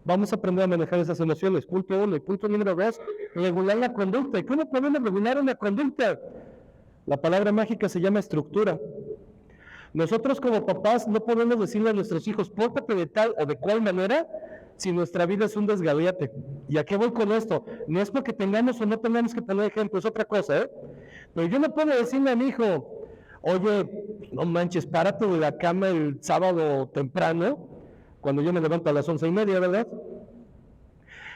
Vamos a aprender a manejar esas emociones. Punto 1. Y punto número 2, regular la conducta. ¿Y cómo podemos regular una conducta? La palabra mágica se llama estructura. Nosotros como papás no podemos decirle a nuestros hijos, pórtate de tal o de cual manera, si nuestra vida es un desgaviate. ¿Y a qué voy con esto? No es porque tengamos o no tengamos que poner ejemplo, es otra cosa, ¿eh? Pero yo no puedo decirle a mi hijo, oye, no manches, párate de la cama el sábado temprano, cuando yo me levanto a las 11:30, ¿verdad?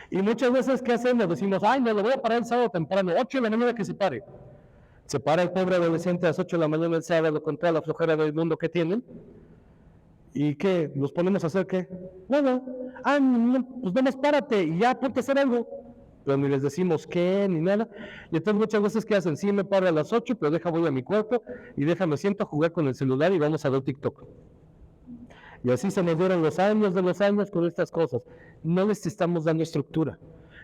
Y muchas veces, ¿qué hacemos? Decimos, ay, me lo voy a parar el sábado temprano, 8 de la mañana que se pare. Se para el pobre adolescente a las 8 de la mañana el sábado con toda la flojera del mundo que tienen. ¿Y qué? ¿Los ponemos a hacer qué? Nada. Ah, no, pues vamos, párate y ya, ponte a hacer algo. Pero ni les decimos qué, ni nada. Y entonces muchas veces, ¿qué hacen? Sí, me paro a las 8, pero voy a mi cuarto y me siento a jugar con el celular y vamos a ver TikTok. Y así se nos duran los años de los años con estas cosas. No les estamos dando estructura.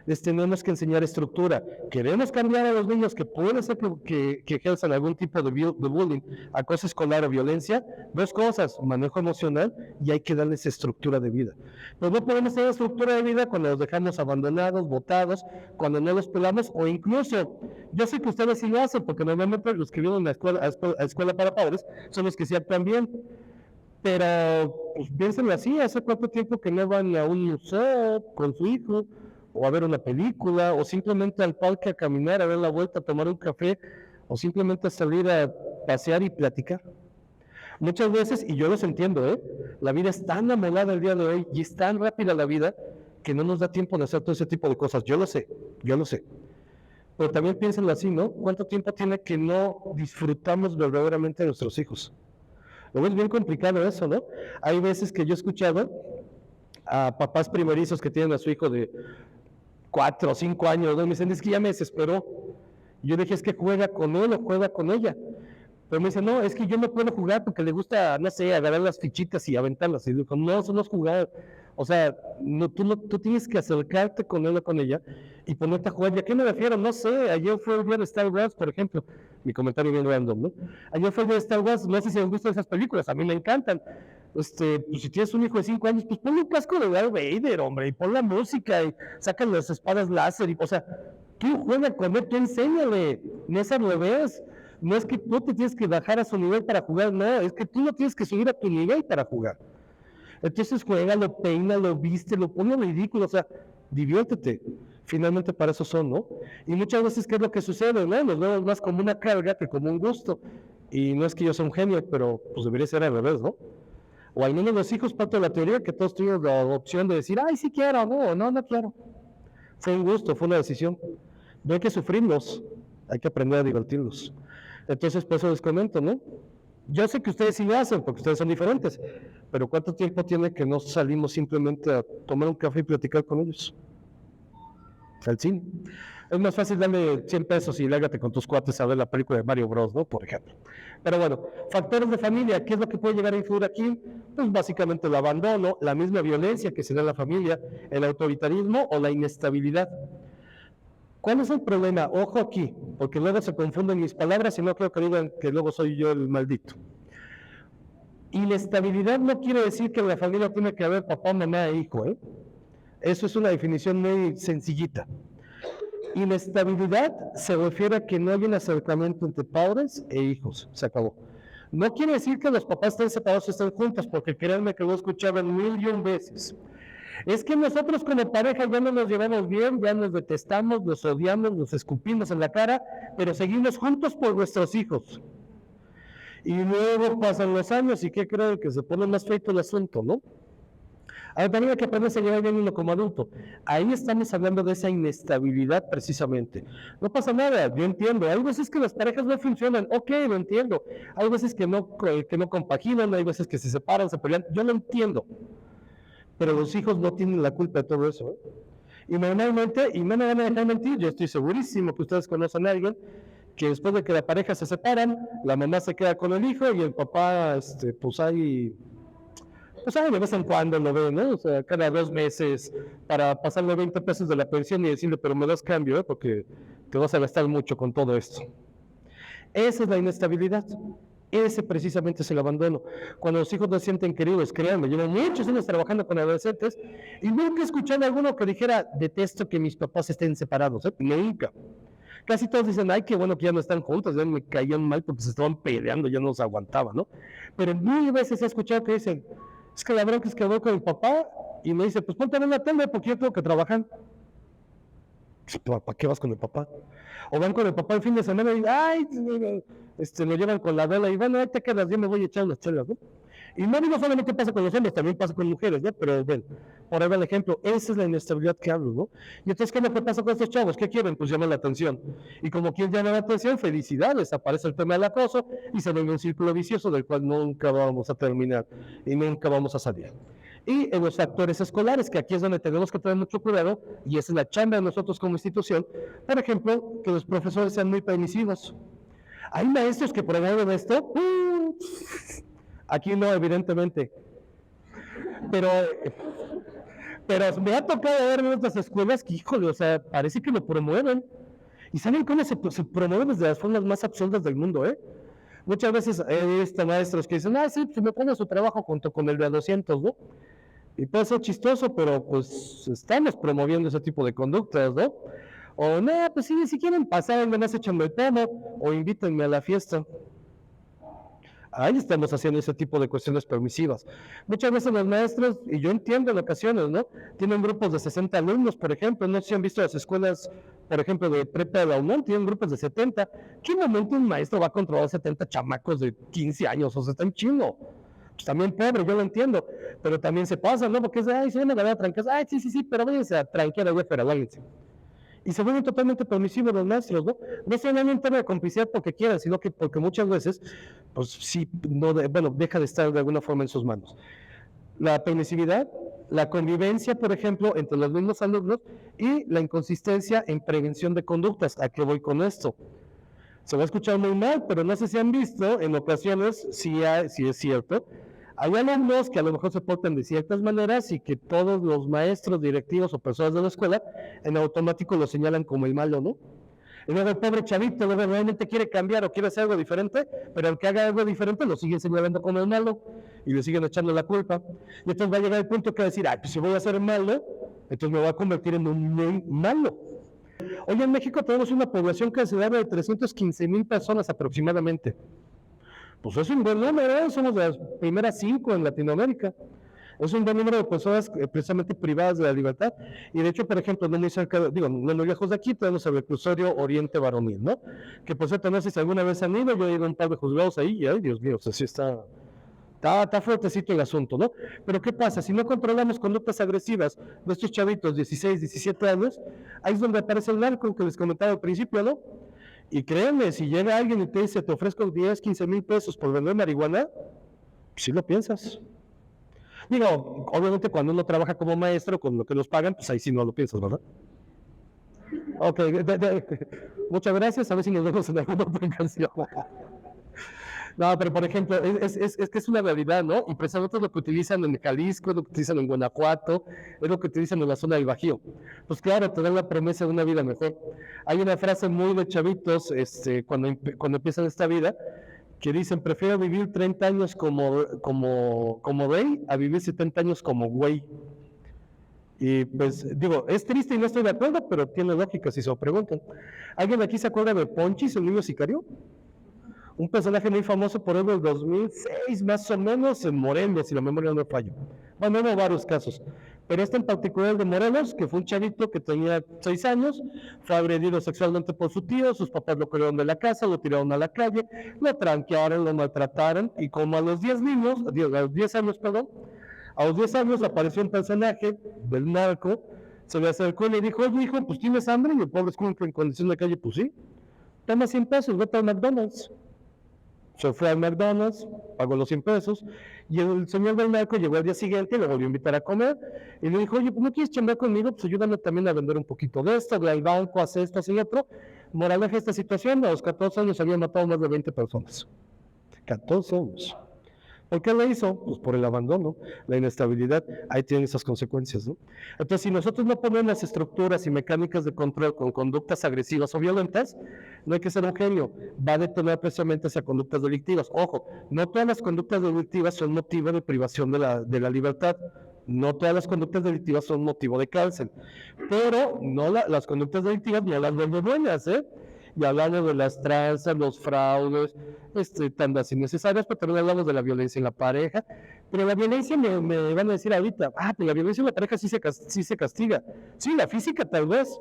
Les tenemos que enseñar estructura. Queremos cambiar a los niños que puede ser que ejerzan algún tipo de bullying, acoso escolar o violencia. Dos cosas, manejo emocional y hay que darles estructura de vida. Pero no podemos tener estructura de vida cuando los dejamos abandonados, botados, cuando no los pelamos o incluso, yo sé que ustedes sí lo hacen porque normalmente los que vienen a escuela para padres son los que se actúan bien. Pero, pues piénsenlo así, ¿hace cuánto tiempo que no van a un museo con su hijo? O a ver una película, o simplemente al parque a caminar, a dar la vuelta, a tomar un café, o simplemente a salir a pasear y platicar? Muchas veces, y yo los entiendo, la vida es tan amolada el día de hoy, y es tan rápida la vida, que no nos da tiempo de hacer todo ese tipo de cosas. Yo lo sé. Pero también piénsenlo así, ¿no? ¿Cuánto tiempo tiene que no disfrutamos verdaderamente de nuestros hijos? Luego es bien complicado eso, ¿no? Hay veces que yo he escuchado a papás primerizos que tienen a su hijo de 4 o 5 años, ¿no? Me dicen, es que ya me desesperó. Y yo dije, es que juega con él o juega con ella. Pero me dicen, no, es que yo no puedo jugar porque le gusta, no sé, agarrar las fichitas y aventarlas. Y digo, no, eso no es jugar. O sea, tú tienes que acercarte con él o con ella y ponerte a jugar. ¿Y a qué me refiero? No sé, ayer fue el día de Star Wars, por ejemplo. Mi comentario bien random, ¿no? Ayer fue el día de Star Wars, no sé si les gustan esas películas, a mí me encantan. Pues si tienes un hijo de 5 años, pues ponle un casco de Darth Vader, hombre, y pon la música, y sacan las espadas láser, o sea, tú juega con él, tú enséñale, no es al revés. No es que tú te tienes que bajar a su nivel para jugar, no, es que tú no tienes que subir a tu nivel para jugar. Entonces juega, lo peina, lo viste, lo pone ridículo, o sea, diviértete. Finalmente para eso son, ¿no? Y muchas veces, ¿qué es lo que sucede? ¿No? Los vemos más como una carga que como un gusto. Y no es que yo sea un genio, pero pues debería ser al revés, ¿no? O al menos los hijos, parte de la teoría, que todos tuvieron la opción de decir, ay, sí quiero, no quiero. Fue un gusto, fue una decisión. No hay que sufrirlos, hay que aprender a divertirlos. Entonces, por eso les comento, ¿no? Yo sé que ustedes sí lo hacen, porque ustedes son diferentes, pero ¿cuánto tiempo tiene que no salimos simplemente a tomar un café y platicar con ellos? Al cine. Es más fácil darle 100 pesos y lárgate con tus cuates a ver la película de Mario Bros, ¿no? Por ejemplo. Pero bueno, factores de familia, ¿qué es lo que puede llegar a influir aquí? Pues básicamente el abandono, la misma violencia que se da en la familia, el autoritarismo o la inestabilidad. ¿Cuál es el problema? Ojo aquí, porque luego se confunden mis palabras y no creo que digan que luego soy yo el maldito. Inestabilidad no quiere decir que en la familia tiene que haber papá, mamá e hijo, ¿eh? Eso es una definición muy sencillita. Inestabilidad se refiere a que no hay un acercamiento entre padres e hijos, se acabó. No quiere decir que los papás estén separados o estén juntos, porque créanme que lo he escuchado 1,000,000 veces. Es que nosotros como pareja ya no nos llevamos bien, ya nos detestamos, nos odiamos, nos escupimos en la cara, pero seguimos juntos por nuestros hijos. Y luego pasan los años y ¿qué creen? Que se pone más feito el asunto, ¿no? Ahora también hay que aprenderse a llevar bien uno como adulto. Ahí estamos hablando de esa inestabilidad precisamente. No pasa nada, yo entiendo. Hay veces que las parejas no funcionan, ok, lo entiendo. Hay veces que no compaginan, hay veces que se separan, se pelean, yo lo entiendo. Pero los hijos no tienen la culpa de todo eso, ¿eh? Y normalmente, y no me van a dejar mentir, yo estoy segurísimo que ustedes conocen a alguien que después de que la pareja se separan, la mamá se queda con el hijo y el papá, pues ahí de vez en cuando lo ve, ¿no? O sea, cada 2 meses para pasarle 20 pesos de la pensión y decirle, pero me das cambio, porque te vas a gastar mucho con todo esto. Esa es la inestabilidad. Ese precisamente es el abandono. Cuando los hijos no se sienten queridos, créanme, llevo muchos años trabajando con adolescentes y nunca escuché a alguno que dijera, detesto que mis papás estén separados, ¿eh? Nunca. Casi todos dicen, ay, qué bueno que ya no están juntos, ya me caían mal porque se estaban peleando, ya no los aguantaba, ¿no? Pero 1000 veces he escuchado que dicen, es que la bronca es que voy con mi papá y me dice, pues ponte a ver la tele porque yo tengo que trabajar. ¿Para qué vas con el papá? O van con el papá el fin de semana y ay, lo llevan con la vela y bueno, ahí te quedas, yo me voy a echar unas chelas, ¿no? Y no digo solamente pasa con los hombres, también pasa con mujeres, ¿no? Pero ven, por ahí va el ejemplo, esa es la inestabilidad que hablo, ¿no? Y entonces, ¿qué es lo que pasa con estos chavos? ¿Qué quieren? Pues llaman la atención. Y como quien llama la atención, felicidades, aparece el tema del acoso y se vuelve un círculo vicioso del cual nunca vamos a terminar y nunca vamos a salir. Y en los factores escolares, que aquí es donde tenemos que tener mucho cuidado, y esa es la chamba de nosotros como institución, por ejemplo, que los profesores sean muy permisivos. Hay maestros que promueven esto, aquí no, evidentemente, pero me ha tocado ver en otras escuelas que, híjole, o sea, parece que lo promueven, y saben cómo se promueven desde las formas más absurdas del mundo, ¿eh? Muchas veces he visto maestros que dicen, sí, pues me pone su trabajo junto con el de 200, ¿no? Y puede ser chistoso, pero pues estamos promoviendo ese tipo de conductas, ¿no? O no, pues sí, si quieren pasar, ven, échenme el pomo, o invítenme a la fiesta. Ahí estamos haciendo ese tipo de cuestiones permisivas. Muchas veces los maestros, y yo entiendo en ocasiones, ¿no? Tienen grupos de 60 alumnos, por ejemplo, no sé si han visto las escuelas, por ejemplo, de prepa de la UNAM, tienen grupos de 70. ¿Qué momento un maestro va a controlar 70 chamacos de 15 años? O sea, está en chino. Pues también pobre, yo lo entiendo, pero también se pasa, ¿no? Porque es, ay, se van a ganar trancas, ay, sí, pero váyanse a tranquear, güey, pero váyanse. Y se vuelven totalmente permisivos los maestros, ¿no? No solamente un tema de complicidad porque quieran, sino que porque muchas veces, pues sí, no, bueno, deja de estar de alguna forma en sus manos. La permisividad, la convivencia, por ejemplo, entre los mismos alumnos y la inconsistencia en prevención de conductas. ¿A qué voy con esto? Se va a escuchar muy mal, pero no sé si han visto, en ocasiones, sí es cierto, hay alumnos que a lo mejor se portan de ciertas maneras y que todos los maestros, directivos o personas de la escuela en automático lo señalan como el malo, ¿no? Y luego el pobre chavito realmente quiere cambiar o quiere hacer algo diferente, pero el que haga algo diferente lo siguen señalando como el malo y le siguen echando la culpa. Y entonces va a llegar el punto que va a decir, ay, pues si voy a ser malo, entonces me voy a convertir en un muy malo. Hoy en México tenemos una población que se da de 315,000 personas aproximadamente. Pues es un buen número, somos de las primeras 5 en Latinoamérica. Es un buen número de personas precisamente privadas de la libertad. Y de hecho, por ejemplo, no muy cerca, no muy lejos de aquí, tenemos el reclusorio Oriente Varonil, ¿no? Que por cierto, no sé si alguna vez han ido, yo he ido a un par de juzgados ahí, y ay, Dios mío, o sea, sí está fuertecito el asunto, ¿no? Pero ¿qué pasa? Si no controlamos conductas agresivas de estos chavitos, 16, 17 años, ahí es donde aparece el narco que les comentaba al principio, ¿no? Y créanme, si llega alguien y te dice, te ofrezco 10, 15 mil pesos por vender marihuana, sí lo piensas. Digo, obviamente cuando uno trabaja como maestro, con lo que nos pagan, pues ahí sí no lo piensas, ¿verdad? Ok, muchas gracias, a ver si nos vemos en alguna otra canción. No, pero por ejemplo, es que es una realidad, ¿no? Y precisamente es lo que utilizan en Jalisco, es lo que utilizan en Guanajuato, es lo que utilizan en la zona del Bajío. Pues claro, te dan la promesa de una vida mejor. Hay una frase muy de chavitos, cuando empiezan esta vida, que dicen, prefiero vivir 30 años como rey a vivir 70 años como güey. Y pues digo, es triste y no estoy de acuerdo, pero tiene lógica si se lo preguntan. ¿Alguien aquí se acuerda de Ponchis, el niño sicario? Un personaje muy famoso por el 2006, más o menos, en Morelos, si la memoria no me falla. Bueno, hubo varios casos, pero este en particular, el de Morelos, que fue un chavito que tenía 6 años, fue agredido sexualmente por su tío, sus papás lo corrieron de la casa, lo tiraron a la calle, lo tranquearon, lo maltrataron, y como a los 10 años, a los 10 años apareció un personaje del narco, se le acercó y le dijo, oye, hijo, pues ¿tienes hambre? Y el pobre escudo en condición de calle, pues sí, toma 100 pesos, vete al McDonald's. Se fue al McDonald's, pagó los 100 pesos, y el señor del narco llegó al día siguiente y le volvió a invitar a comer, y le dijo, oye, pues ¿no quieres chambear conmigo? Pues ayúdame también a vender un poquito de esto, ve al banco, hace esto, hace otro. Moraleja de esta situación, a los 14 años habían matado más de 20 personas. 14 años. ¿Por qué lo hizo? Pues por el abandono, la inestabilidad, ahí tienen esas consecuencias, ¿no? Entonces, si nosotros no ponemos las estructuras y mecánicas de control con conductas agresivas o violentas, no hay que ser un genio, va a detonar precisamente hacia conductas delictivas. Ojo, no todas las conductas delictivas son motivo de privación de la libertad, no todas las conductas delictivas son motivo de cárcel, pero no las conductas delictivas no las vuelven buenas, ¿eh? y hablamos de las tranzas, los fraudes, tandas innecesarias, pero también hablamos de la violencia en la pareja. Pero la violencia me van a decir ahorita, pero la violencia en la pareja sí se castiga. Sí, la física tal vez,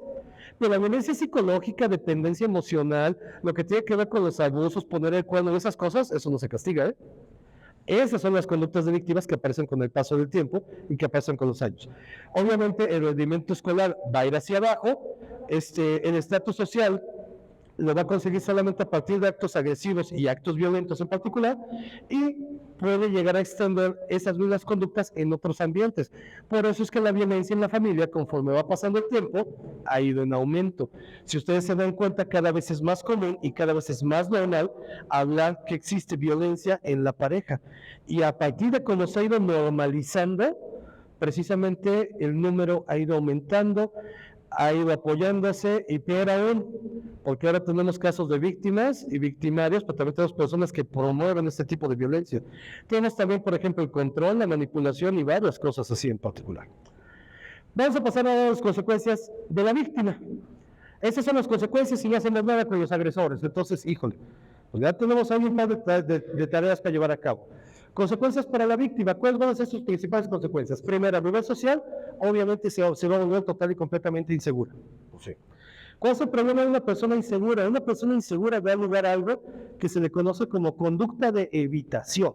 pero la violencia psicológica, dependencia emocional, lo que tiene que ver con los abusos, poner el cuerno, esas cosas, eso no se castiga, ¿eh? Esas son las conductas delictivas que aparecen con el paso del tiempo y que aparecen con los años. Obviamente el rendimiento escolar va a ir hacia abajo, el estatus social lo va a conseguir solamente a partir de actos agresivos y actos violentos en particular, y puede llegar a extender esas mismas conductas en otros ambientes. Por eso es que la violencia en la familia, conforme va pasando el tiempo, ha ido en aumento. Si ustedes se dan cuenta, cada vez es más común y cada vez es más normal hablar que existe violencia en la pareja. Y a partir de cuando se ha ido normalizando, precisamente el número ha ido aumentando, ha ido apoyándose, y peor aún, porque ahora tenemos casos de víctimas y victimarios, pero también tenemos personas que promueven este tipo de violencia. Tenemos también, por ejemplo, el control, la manipulación y varias cosas así en particular. Vamos a pasar a las consecuencias de la víctima. Esas son las consecuencias si no hacemos nada con los agresores. Entonces, híjole, pues ya tenemos ahí un par de tareas para llevar a cabo. Consecuencias para la víctima. ¿Cuáles van a ser sus principales consecuencias? Primero, a nivel social, obviamente se va a volver total y completamente insegura. Sí. ¿Cuál es el problema de una persona insegura? Una persona insegura da lugar a algo que se le conoce como conducta de evitación.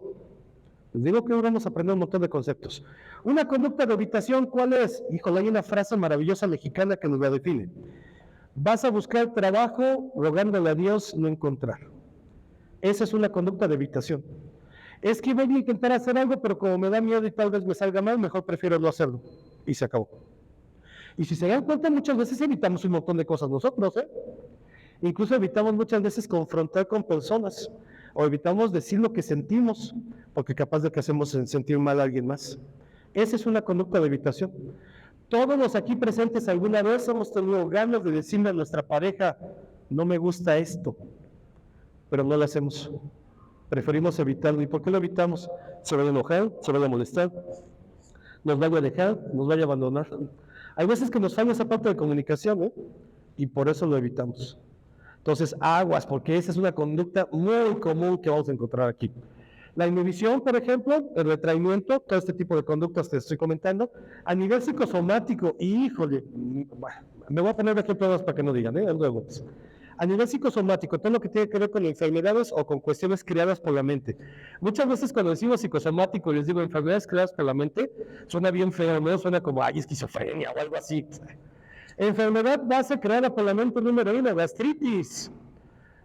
Les digo que hoy vamos a aprender un montón de conceptos. Una conducta de evitación, ¿cuál es? Híjole, hay una frase maravillosa mexicana que nos la define. Vas a buscar trabajo rogándole a Dios no encontrar. Esa es una conducta de evitación. Es que voy a intentar hacer algo, pero como me da miedo y tal vez me salga mal, mejor prefiero no hacerlo. Y se acabó. Y si se dan cuenta, muchas veces evitamos un montón de cosas nosotros, ¿eh? Incluso evitamos muchas veces confrontar con personas, o evitamos decir lo que sentimos, porque capaz de que hacemos sentir mal a alguien más. Esa es una conducta de evitación. Todos los aquí presentes alguna vez hemos tenido ganas de decirle a nuestra pareja, no me gusta esto, pero no lo hacemos. Preferimos evitarlo. ¿Y por qué lo evitamos? Se va a enojar, se va a molestar, nos va a dejar, nos va a abandonar. Hay veces que nos falla esa parte de comunicación, ¿eh? Y por eso lo evitamos. Entonces, aguas, porque esa es una conducta muy común que vamos a encontrar aquí. La inhibición, por ejemplo, el retraimiento, todo este tipo de conductas que estoy comentando, a nivel psicosomático, y híjole, me voy a poner ejemplos para que no digan, luego. A nivel psicosomático, todo lo que tiene que ver con enfermedades o con cuestiones creadas por la mente. Muchas veces cuando decimos psicosomático, les digo enfermedades creadas por la mente, suena bien feo, ¿no? Suena como, esquizofrenia o algo así. Enfermedad base creada por la mente número 1, gastritis.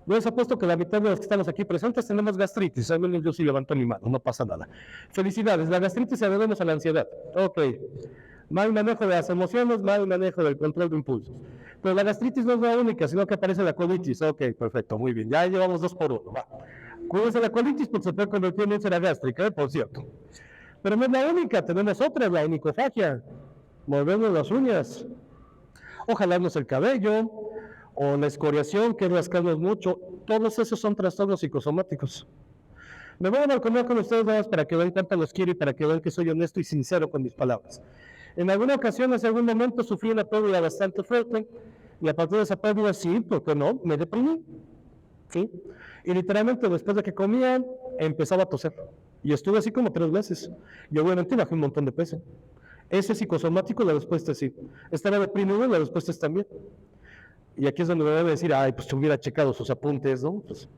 Yo les apuesto que la mitad de los que estamos aquí presentes tenemos gastritis. A mí yo sí levanto mi mano, no pasa nada. Felicidades, la gastritis se debemos a la ansiedad. Ok. Mal manejo de las emociones, mal manejo del control de impulsos. Pero la gastritis no es la única, sino que aparece la colitis. Ok, perfecto, muy bien. Ya llevamos 2 por 1. Va. Cuídense la colitis, porque se puede convertir en úlcera gástrica, por cierto. Pero no es la única, tenemos otra, la onicofagia. Movernos las uñas. O jalarnos el cabello, o la escoriación, que es rascarnos mucho. Todos esos son trastornos psicosomáticos. Me voy a balconear con ustedes nada más para que vean cuánto los quiero y para que vean que soy honesto y sincero con mis palabras. En alguna ocasión, en algún momento, sufrí una pérdida bastante fuerte, y a partir de esa pérdida, sí, ¿por qué no? Me deprimí, ¿sí? Y literalmente, después de que comía, empezaba a toser. Y estuve así como 3 meses. Y obviamente bajé un montón de peso. Ese psicosomático, la respuesta es sí. Estaba deprimido, la respuesta es también. Y aquí es donde me debe decir, pues hubiera checado sus apuntes, ¿no? Pues,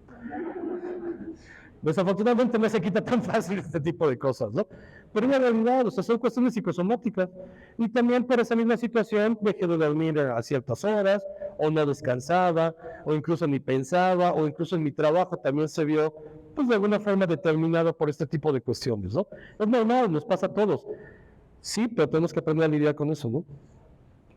desafortunadamente no se quita tan fácil este tipo de cosas, ¿no? Pero en realidad, son cuestiones psicosomáticas. Y también por esa misma situación dejé de dormir a ciertas horas, o no descansaba, o incluso ni pensaba, o incluso en mi trabajo también se vio, pues de alguna forma determinado por este tipo de cuestiones, ¿no? Es normal, nos pasa a todos. Sí, pero tenemos que aprender a lidiar con eso, ¿no?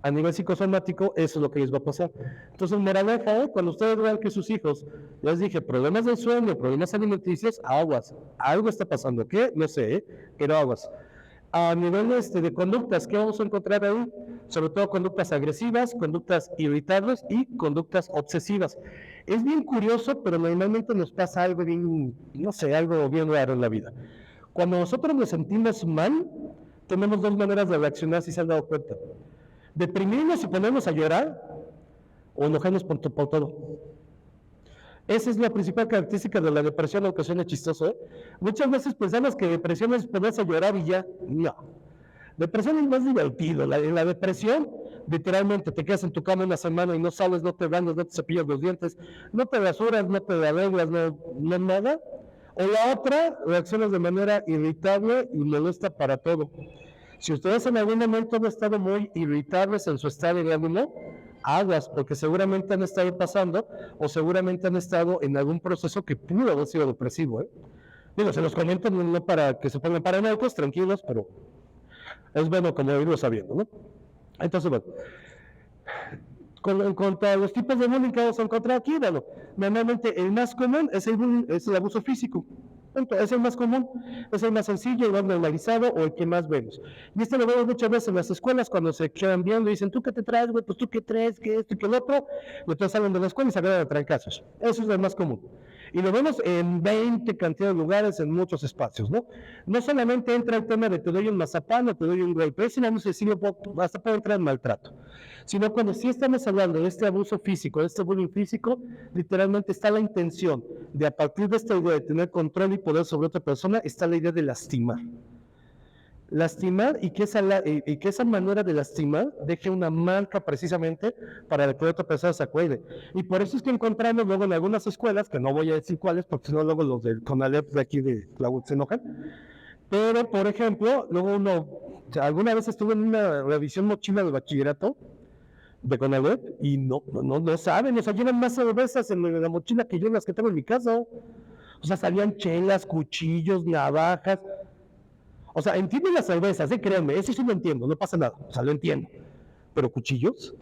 A nivel psicosomático, eso es lo que les va a pasar. Entonces, moraleja, cuando ustedes vean que sus hijos, ya les dije, problemas del sueño, problemas alimenticios, aguas. Algo está pasando. ¿Qué? No sé, pero aguas. A nivel de conductas, ¿qué vamos a encontrar ahí? Sobre todo conductas agresivas, conductas irritables y conductas obsesivas. Es bien curioso, pero normalmente nos pasa algo bien, no sé, algo bien raro en la vida. Cuando nosotros nos sentimos mal, tenemos 2 maneras de reaccionar, si se han dado cuenta. Deprimirnos y ponernos a llorar, o enojarnos por todo. Esa es la principal característica de la depresión, aunque suene chistoso, ¿eh? Muchas veces pensamos que depresión es ponerse a llorar y ya. No. Depresión es más divertido. En la depresión, literalmente, te quedas en tu cama una semana y no sales, no te bañas, no te cepillas los dientes, no te rasuras, no te arreglas, no nada. O la otra, reaccionas de manera irritable y molesta para todo. Si ustedes en algún momento han estado muy irritables en su estado de ánimo, aguas, porque seguramente han estado pasando o seguramente han estado en algún proceso que pudo haber sido depresivo, ¿eh? Digo, se los comento no para que se pongan paranoicos, tranquilos, pero es bueno como irlo sabiendo, ¿no? Entonces, bueno, en cuanto a los tipos de bullying que vamos a encontrar aquí, bueno, normalmente el más común es el bullying, es el abuso físico. Entonces, es el más común, es el más sencillo, el más normalizado o el que más vemos. Y esto lo vemos muchas veces en las escuelas cuando se quedan viendo y dicen, ¿tú qué te traes, güey? Pues tú qué traes, que esto y que el otro. Y entonces salen de la escuela y se agarran a trancazos. Eso es el más común. Y lo vemos en 20 cantidad de lugares, en muchos espacios, ¿no? No solamente entra el tema de te doy un mazapán o te doy un grape, ese no sé si hasta puede entrar en maltrato, sino cuando sí estamos hablando de este abuso físico, de este bullying físico, literalmente está la intención de a partir de esta idea de tener control y poder sobre otra persona, está la idea de lastimar. Lastimar y que esa manera de lastimar deje una marca precisamente para que otra persona se acuerde. Y por eso es que encontramos luego en algunas escuelas, que no voy a decir cuáles, porque si no luego los del CONALEP de aquí de Tláhuac se enojan, pero por ejemplo, luego alguna vez estuve en una revisión mochila de bachillerato de CONALEP y no saben, o sea, llevan más cervezas en la mochila que yo en las que tengo en mi casa. O sea, salían chelas, cuchillos, navajas. O sea, entiendo las cervezas, créanme, eso sí lo entiendo, no pasa nada, o sea, lo entiendo. Pero cuchillos,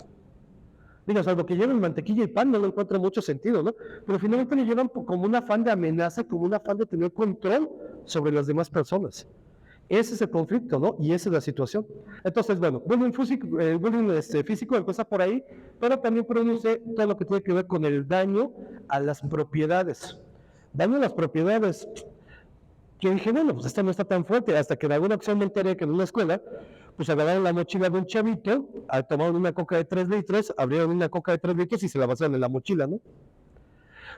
digo, salvo que lleven mantequilla y pan, no lo encuentro mucho sentido, ¿no? Pero finalmente lo llevan como un afán de amenaza, como un afán de tener control sobre las demás personas. Ese es el conflicto, ¿no? Y esa es la situación. Entonces, bueno, bullying físico empieza por ahí, pero también produce todo lo que tiene que ver con el daño a las propiedades. Daño a las propiedades. Yo dije, bueno, pues esta no está tan fuerte, hasta que en alguna ocasión me enteré que en una escuela, pues agarraron la mochila de un chavito, tomaron una coca de 3 litros, abrieron una coca de 3 litros y se la vaciaron en la mochila, ¿no?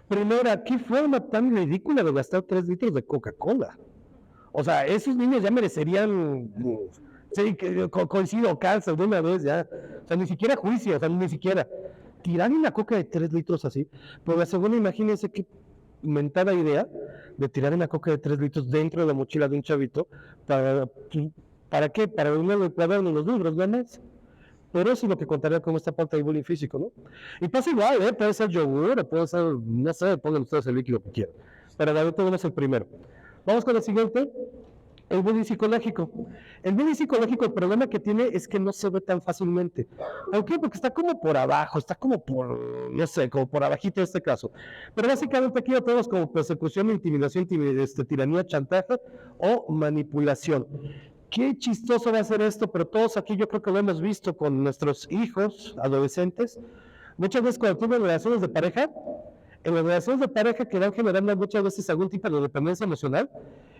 Primero, ¿qué forma tan ridícula de gastar 3 litros de Coca-Cola? O sea, esos niños ya merecerían, sí, coincido, cáncer de una vez ya. O sea, ni siquiera juicio, o sea, ni siquiera. Tirar una coca de 3 litros así. Pero la segunda, imagínense qué mentada idea de tirar una coca de 3 litros dentro de la mochila de un chavito. ¿Para qué? Para unirlo el cuaderno en los libros, ¿no es? Pero eso es lo que contaría como esta parte de bullying físico, ¿no? Y pasa igual, puede ser yogur, puede ser, no sé, pongan ustedes el líquido que quieran. Pero ahorita no es el primero. Vamos con el siguiente, el bullying psicológico. El bullying psicológico, el problema que tiene es que no se ve tan fácilmente. ¿Por qué? Porque está como por abajo, está como por, no sé, como por abajito en este caso. Pero básicamente aquí lo tenemos como persecución, intimidación, tiranía, chantaje o manipulación. Qué chistoso va a ser esto, pero todos aquí yo creo que lo hemos visto con nuestros hijos, adolescentes. Muchas veces cuando tienen relaciones de pareja, en las relaciones de pareja que van generando muchas veces algún tipo de dependencia emocional,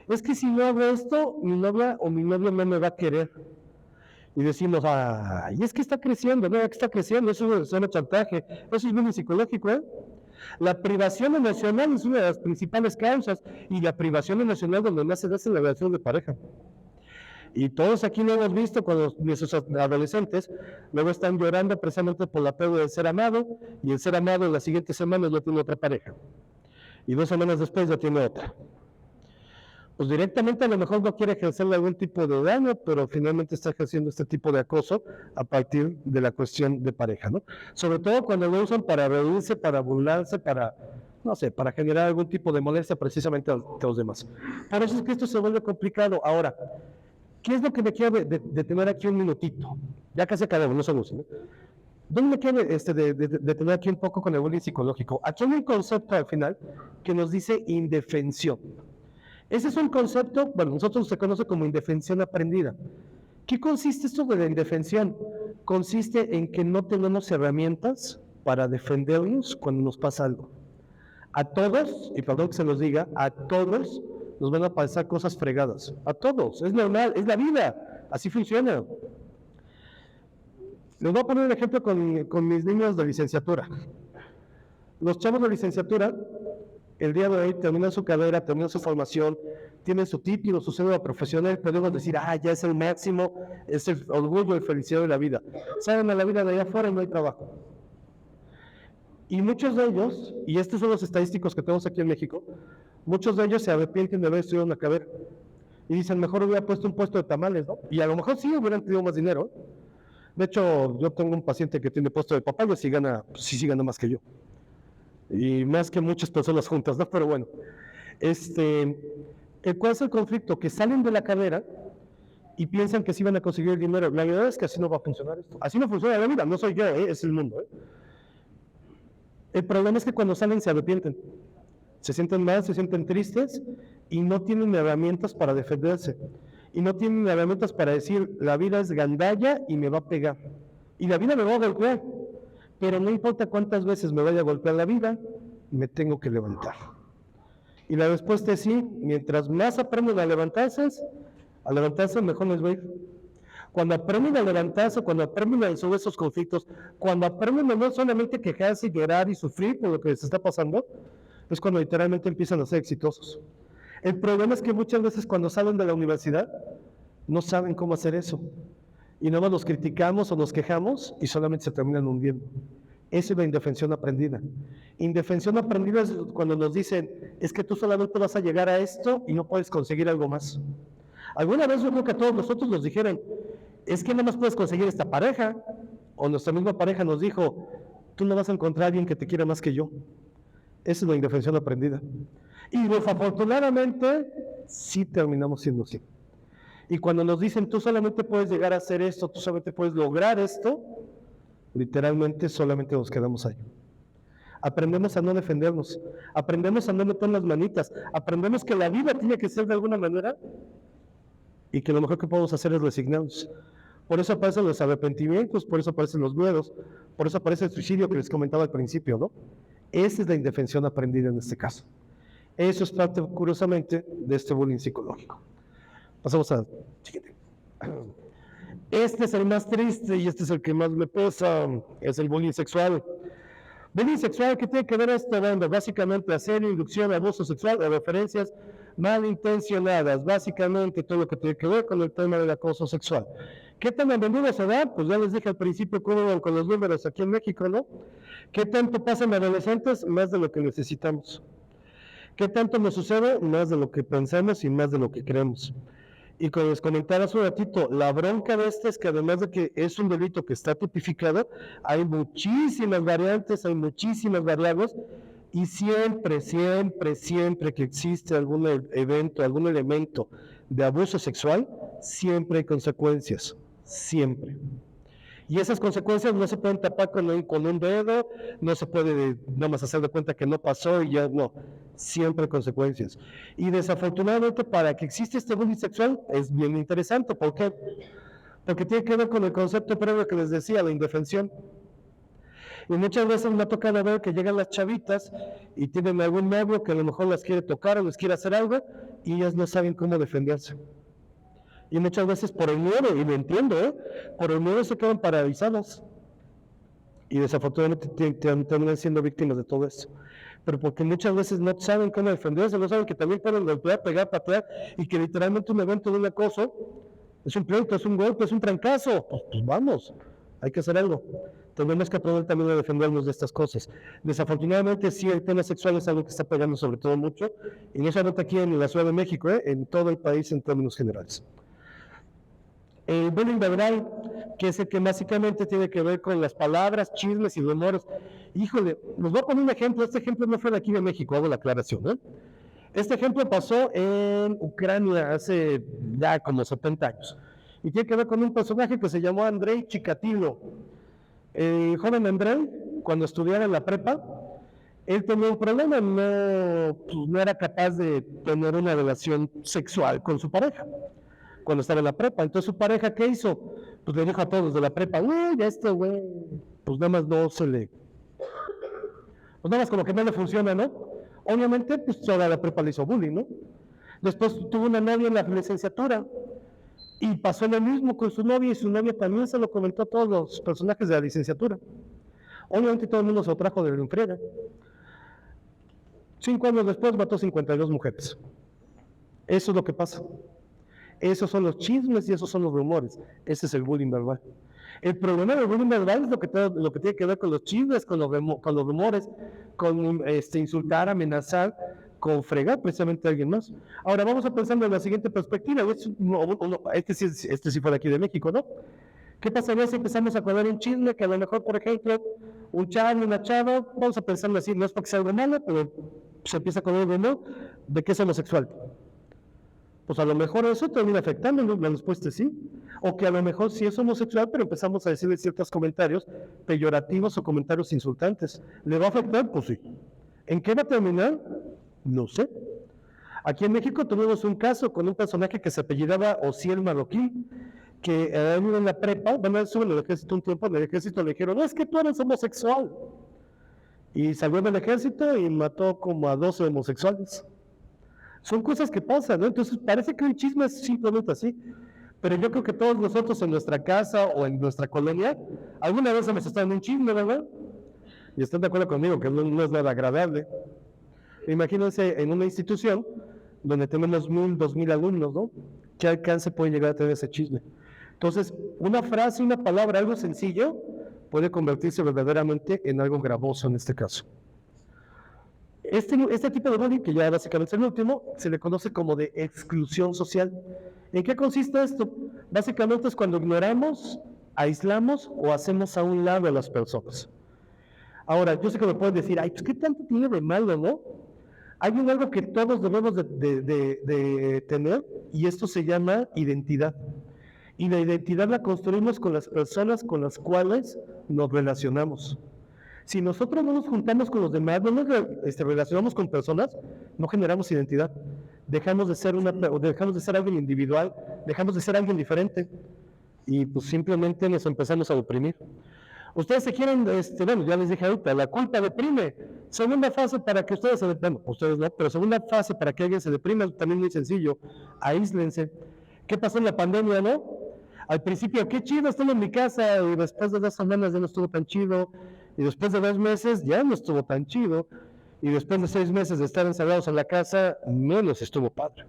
es que si no hago esto, mi novia o mi novio no me va a querer. Y decimos, y es que está creciendo, no, que está creciendo, eso es un chantaje, eso es bullying psicológico, ¿eh? La privación emocional es una de las principales causas, y la privación emocional donde más se da en la relación de pareja. Y todos aquí lo hemos visto cuando nuestros adolescentes luego están llorando precisamente por la pérdida del ser amado, y el ser amado en las siguientes semanas no tiene otra pareja. Y 2 semanas después ya tiene otra. Pues directamente a lo mejor no quiere ejercerle algún tipo de daño, pero finalmente está ejerciendo este tipo de acoso a partir de la cuestión de pareja, ¿no? Sobre todo cuando lo usan para reírse, para burlarse, para, no sé, para generar algún tipo de molestia precisamente a los demás. Por eso es que esto se vuelve complicado. Ahora, ¿qué es lo que me quiero detener aquí un minutito? Ya casi acabamos, no se usen, ¿no? ¿Dónde me quiero detener aquí un poco con el bullying psicológico? Aquí hay un concepto al final que nos dice indefensión. Ese es un concepto, bueno, nosotros se conoce como indefensión aprendida. ¿Qué consiste esto de la indefensión? Consiste en que no tenemos herramientas para defendernos cuando nos pasa algo. A todos, y perdón que se los diga, a todos nos van a pasar cosas fregadas. A todos, es normal, es la vida, así funciona. Les voy a poner un ejemplo con mis niños de licenciatura. Los chavos de licenciatura el día de hoy terminan su carrera, terminan su formación, tienen su título, su cédula profesional, podemos decir, ya es el máximo, es el orgullo y felicidad de la vida. Salen a la vida de allá afuera y no hay trabajo. Y muchos de ellos, y estos son los estadísticos que tenemos aquí en México, muchos de ellos se arrepienten de haber estudiado una carrera. Y dicen, mejor hubiera puesto un puesto de tamales, ¿no? Y a lo mejor sí hubieran tenido más dinero. De hecho, yo tengo un paciente que tiene puesto de papayas y gana, pues sí gana más que yo. Y más que muchas personas juntas, ¿no? Pero bueno, ¿cuál es el conflicto? Que salen de la carrera y piensan que sí van a conseguir el dinero. La verdad es que así no va a funcionar esto. Así no funciona la vida, no soy yo, es el mundo. El problema es que cuando salen se arrepienten. Se sienten mal, se sienten tristes y no tienen herramientas para defenderse. Y no tienen herramientas para decir, la vida es gandalla y me va a pegar. Y la vida me va a golpear. Pero no importa cuántas veces me vaya a golpear la vida, me tengo que levantar. Y la respuesta es sí, mientras más aprenden a levantarse mejor les va a ir. Cuando aprenden a levantarse, cuando aprenden a resolver esos conflictos, cuando aprenden a no solamente quejarse, llorar y sufrir por lo que les está pasando, es cuando literalmente empiezan a ser exitosos. El problema es que muchas veces cuando salen de la universidad, no saben cómo hacer eso. Y nada más los criticamos o nos quejamos y solamente se terminan hundiendo. Esa es la indefensión aprendida. Indefensión aprendida es cuando nos dicen, es que tú solamente vas a llegar a esto y no puedes conseguir algo más. Alguna vez yo creo que a todos nosotros nos dijeron, es que nada más puedes conseguir esta pareja, o nuestra misma pareja nos dijo, tú no vas a encontrar a alguien que te quiera más que yo. Esa es la indefensión aprendida. Y desafortunadamente, sí terminamos siendo así. Y cuando nos dicen, tú solamente puedes llegar a hacer esto, tú solamente puedes lograr esto, literalmente solamente nos quedamos ahí. Aprendemos a no defendernos, aprendemos a no meter las manitas, aprendemos que la vida tiene que ser de alguna manera y que lo mejor que podemos hacer es resignarnos. Por eso aparecen los arrepentimientos, por eso aparecen los miedos, por eso aparece el suicidio que les comentaba al principio, ¿no? Esa es la indefensión aprendida en este caso. Eso es parte, curiosamente, de este bullying psicológico. Pasamos al siguiente. Este es el más triste y este es el que más me pesa, es el bullying sexual. Bullying sexual, ¿qué tiene que ver esto? Bueno, básicamente hacer inducción, abuso sexual, de referencias malintencionadas, básicamente todo lo que tiene que ver con el tema del acoso sexual. ¿Qué tan a menudo se da? Pues ya les dije al principio cómo van con los números aquí en México, ¿no? ¿Qué tanto pasa en adolescentes? Más de lo que necesitamos. ¿Qué tanto nos sucede? Más de lo que pensamos y más de lo que creemos. Y como les comentaba hace un ratito, la bronca de este es que además de que es un delito que está tipificado, hay muchísimas variantes, hay muchísimas variables, y siempre que existe algún evento, algún elemento de abuso sexual, siempre hay consecuencias, siempre. Y esas consecuencias no se pueden tapar con un dedo, no se puede nada más hacer de cuenta que no pasó y ya no, siempre hay consecuencias. Y desafortunadamente para que exista este bullying sexual es bien interesante, ¿por qué? Porque tiene que ver con el concepto previo que les decía, la indefensión. Y muchas veces me ha tocado ver que llegan las chavitas y tienen algún novio que a lo mejor las quiere tocar o les quiere hacer algo y ellas no saben cómo defenderse. Y muchas veces por el miedo, y lo entiendo, por el miedo se quedan paralizados. Y desafortunadamente terminan siendo víctimas de todo eso. Pero porque muchas veces no saben cómo defenderse, no saben que también pueden golpear, pegar, patear, y que literalmente un evento de un acoso es un pleito, es un golpe, es un trancazo. Pues vamos, hay que hacer algo. Tenemos que aprender también a defendernos de estas cosas. Desafortunadamente, sí, el tema sexual es algo que está pegando sobre todo mucho, y no solamente aquí en la Ciudad de México, en todo el país en términos generales. El bullying verbal, que es el que básicamente tiene que ver con las palabras, chismes y rumores. Híjole, les voy a poner un ejemplo. Este ejemplo no fue de aquí de México, hago la aclaración, ¿eh? Este ejemplo pasó en Ucrania hace ya como 70 años. Y tiene que ver con un personaje que se llamó Andrei Chikatilo. El joven Andrei, cuando estudiaba en la prepa, él tenía un problema, no era capaz de tener una relación sexual con su pareja cuando estaba en la prepa. Entonces su pareja, ¿qué hizo? Pues le dijo a todos de la prepa, güey, pues nada más no se le, pues nada más como que no le funciona, ¿no? Obviamente, pues toda la prepa le hizo bullying, ¿no? Después tuvo una novia en la licenciatura y pasó lo mismo con su novia y su novia también se lo comentó a todos los personajes de la licenciatura. Obviamente todo el mundo se lo trajo de la enfriega. 5 años después mató 52 mujeres. Eso es lo que pasa. Esos son los chismes y esos son los rumores. Ese es el bullying verbal. El problema del bullying verbal es lo que tiene que ver con los chismes, con los rumores, con insultar, amenazar, con fregar precisamente a alguien más. Ahora vamos a pensar en la siguiente perspectiva. Este sí fue de aquí de México, ¿no? ¿Qué pasaría si empezamos a poner un chisme que a lo mejor, por ejemplo, un chavo, una chava, vamos a pensarlo así, no es porque sea algo malo, pero se empieza a poner ¿no? de que es homosexual? Pues a lo mejor eso termina afectando, ¿no? La respuesta es sí. O que a lo mejor sí es homosexual, pero empezamos a decirle ciertos comentarios peyorativos o comentarios insultantes. ¿Le va a afectar? Pues sí. ¿En qué va a terminar? No sé. Aquí en México tuvimos un caso con un personaje que se apellidaba Osiel Marroquín, que en la prepa, van a subir al ejército un tiempo, en el ejército le dijeron, no, es que tú eres homosexual. Y salió del ejército y mató como a 12 homosexuales. Son cosas que pasan, ¿no? Entonces parece que un chisme es simplemente así. Pero yo creo que todos nosotros en nuestra casa o en nuestra colonia, alguna vez hemos estado en un chisme, ¿verdad? Y están de acuerdo conmigo que no es nada agradable. Imagínense en una institución donde tenemos 1,000, 2,000 alumnos, ¿no? ¿Qué alcance puede llegar a tener ese chisme? Entonces, una frase, una palabra, algo sencillo, puede convertirse verdaderamente en algo gravoso en este caso. Este tipo de bullying, que ya básicamente es el último, se le conoce como de exclusión social. ¿En qué consiste esto? Básicamente es cuando ignoramos, aislamos o hacemos a un lado a las personas. Ahora, yo sé que me pueden decir, ay, pues qué tanto tiene de malo, ¿no? Hay algo que todos debemos de tener y esto se llama identidad. Y la identidad la construimos con las personas con las cuales nos relacionamos. Si nosotros no nos juntamos con los demás, no nos relacionamos con personas, no generamos identidad. Dejamos de ser alguien individual, dejamos de ser alguien diferente y pues simplemente nos empezamos a deprimir. Ustedes se quieren, bueno, ya les dije ahorita, la culpa deprime. Segunda fase para que ustedes se depriman, ustedes no, pero segunda fase para que alguien se deprima, también muy sencillo, aíslense. ¿Qué pasó en la pandemia, no? Al principio, qué chido, estoy en mi casa, y después de 2 semanas ya no estuvo tan chido, y después de 2 meses ya no estuvo tan chido, y después de 6 meses de estar encerrados en la casa, menos estuvo padre.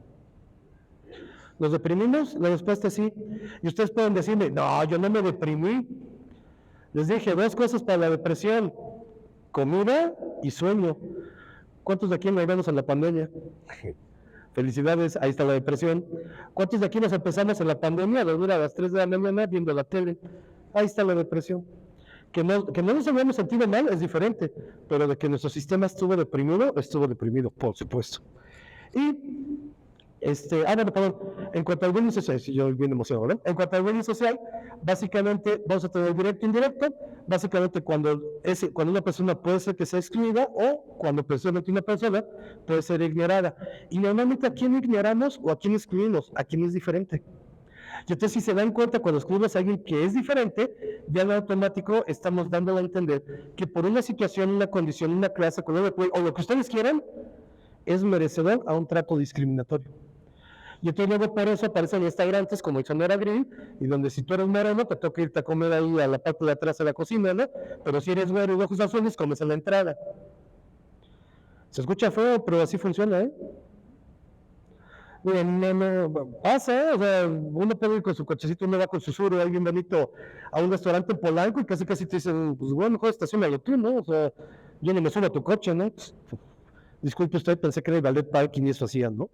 ¿Nos deprimimos? La respuesta es sí. Y ustedes pueden decirme, no, yo no me deprimí. Les dije 2 cosas para la depresión, comida y sueño. ¿Cuántos de aquí nos ayudamos en la pandemia? Felicidades, ahí está la depresión. ¿Cuántos de aquí nos empezamos en la pandemia a dormir a las 3 de la mañana viendo la tele? Ahí está la depresión. Que no nos habíamos sentido mal es diferente, pero de que nuestro sistema estuvo deprimido, por supuesto. Y perdón, en cuanto al bullying social, yo bien emocionado, ¿no? En cuanto al bullying social, básicamente vamos a tener directo e indirecto, básicamente cuando una persona puede ser que sea excluida o cuando precisamente una persona puede ser ignorada. Y normalmente a quién ignoramos o a quién excluimos, a quién es diferente. Y entonces si se dan cuenta cuando excluimos a alguien que es diferente, ya en automático estamos dando a entender que por una situación, una condición, una clase, o lo que ustedes quieran, es merecedor a un trato discriminatorio. Y entonces luego por eso aparecen restaurantes como el Sonora Grill, y donde si tú eres moreno te toca irte a comer ahí a la parte de atrás de la cocina, ¿no? Pero si eres güero y ojos azules, comes en la entrada. Se escucha feo, pero así funciona, ¿eh? No, pasa, ¿eh? O sea, uno puede ir con su cochecito, uno va con su suro, alguien bonito a un restaurante en Polanco y casi te dicen, pues bueno, mejor estacionalo tú, ¿no? O sea, yo no me subo a tu coche, ¿no? Pues, disculpe usted, pensé que era el ballet parking y eso hacían, ¿no?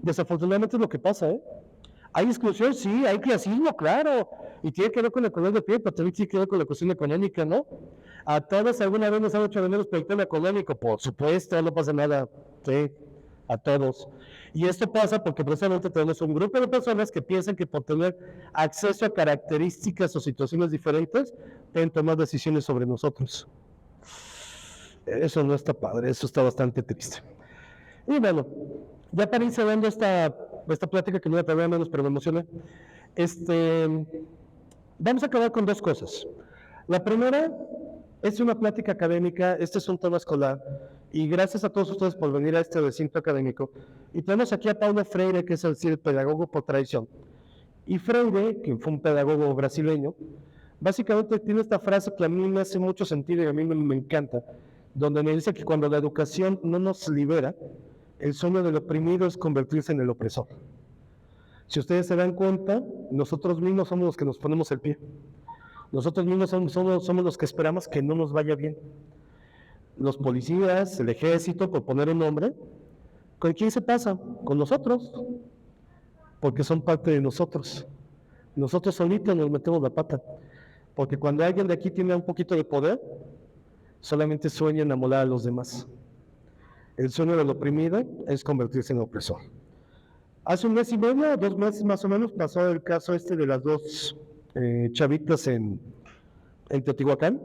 Desafortunadamente es lo que pasa, ¿eh? Hay exclusión, sí, hay clasismo, claro, y tiene que ver con el color de piel, pero también tiene que ver con la cuestión económica, ¿no? A todos alguna vez nos han hecho menos por el tema económico, por supuesto, no pasa nada, sí, a todos. Y esto pasa porque precisamente tenemos un grupo de personas que piensan que por tener acceso a características o situaciones diferentes, pueden tomar decisiones sobre nosotros. Eso no está padre, eso está bastante triste. Y bueno, ya para ir cerrando esta plática que no me traía menos, pero me emociona, vamos a acabar con 2 cosas. La primera es una plática académica, este es un tema escolar, y gracias a todos ustedes por venir a este recinto académico. Y tenemos aquí a Paulo Freire, que es el pedagogo por tradición. Y Freire, que fue un pedagogo brasileño, básicamente tiene esta frase que a mí me hace mucho sentido y a mí me encanta, donde me dice que cuando la educación no nos libera, el sueño del oprimido es convertirse en el opresor. Si ustedes se dan cuenta, nosotros mismos somos los que nos ponemos el pie. Nosotros mismos somos los que esperamos que no nos vaya bien. Los policías, el ejército, por poner un nombre, ¿con quién se pasa? Con nosotros, porque son parte de nosotros. Nosotros solitos nos metemos la pata, porque cuando alguien de aquí tiene un poquito de poder, solamente sueña en enamorar a los demás. El sueño del oprimido es convertirse en opresor. Hace un mes y medio, 2 meses más o menos, pasó el caso de las dos chavitas en Teotihuacán.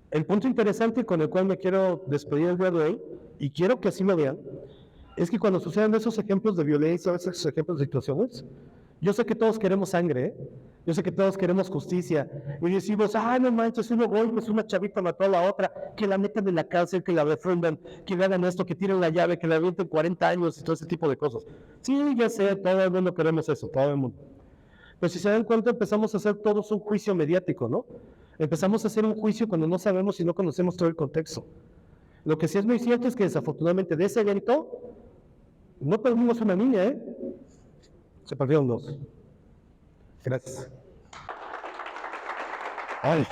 El punto interesante con el cual me quiero despedir el día de hoy, y quiero que así me vean, es que cuando suceden esos ejemplos de violencia, esos ejemplos de situaciones, yo sé que todos queremos sangre, ¿eh? Yo sé que todos queremos justicia, y decimos, no manches, uno golpes, una chavita mató a la otra, que la metan en la cárcel, que la refundan, que le hagan esto, que tiren la llave, que la avienten 40 años y todo ese tipo de cosas. Sí, ya sé, todo el mundo queremos eso, todo el mundo. Pero si se dan cuenta, empezamos a hacer todos un juicio mediático, ¿no? Empezamos a hacer un juicio cuando no sabemos y no conocemos todo el contexto. Lo que sí es muy cierto es que desafortunadamente de ese evento no perdimos una niña, ¿eh? Se perdieron 2. Gracias. Ay.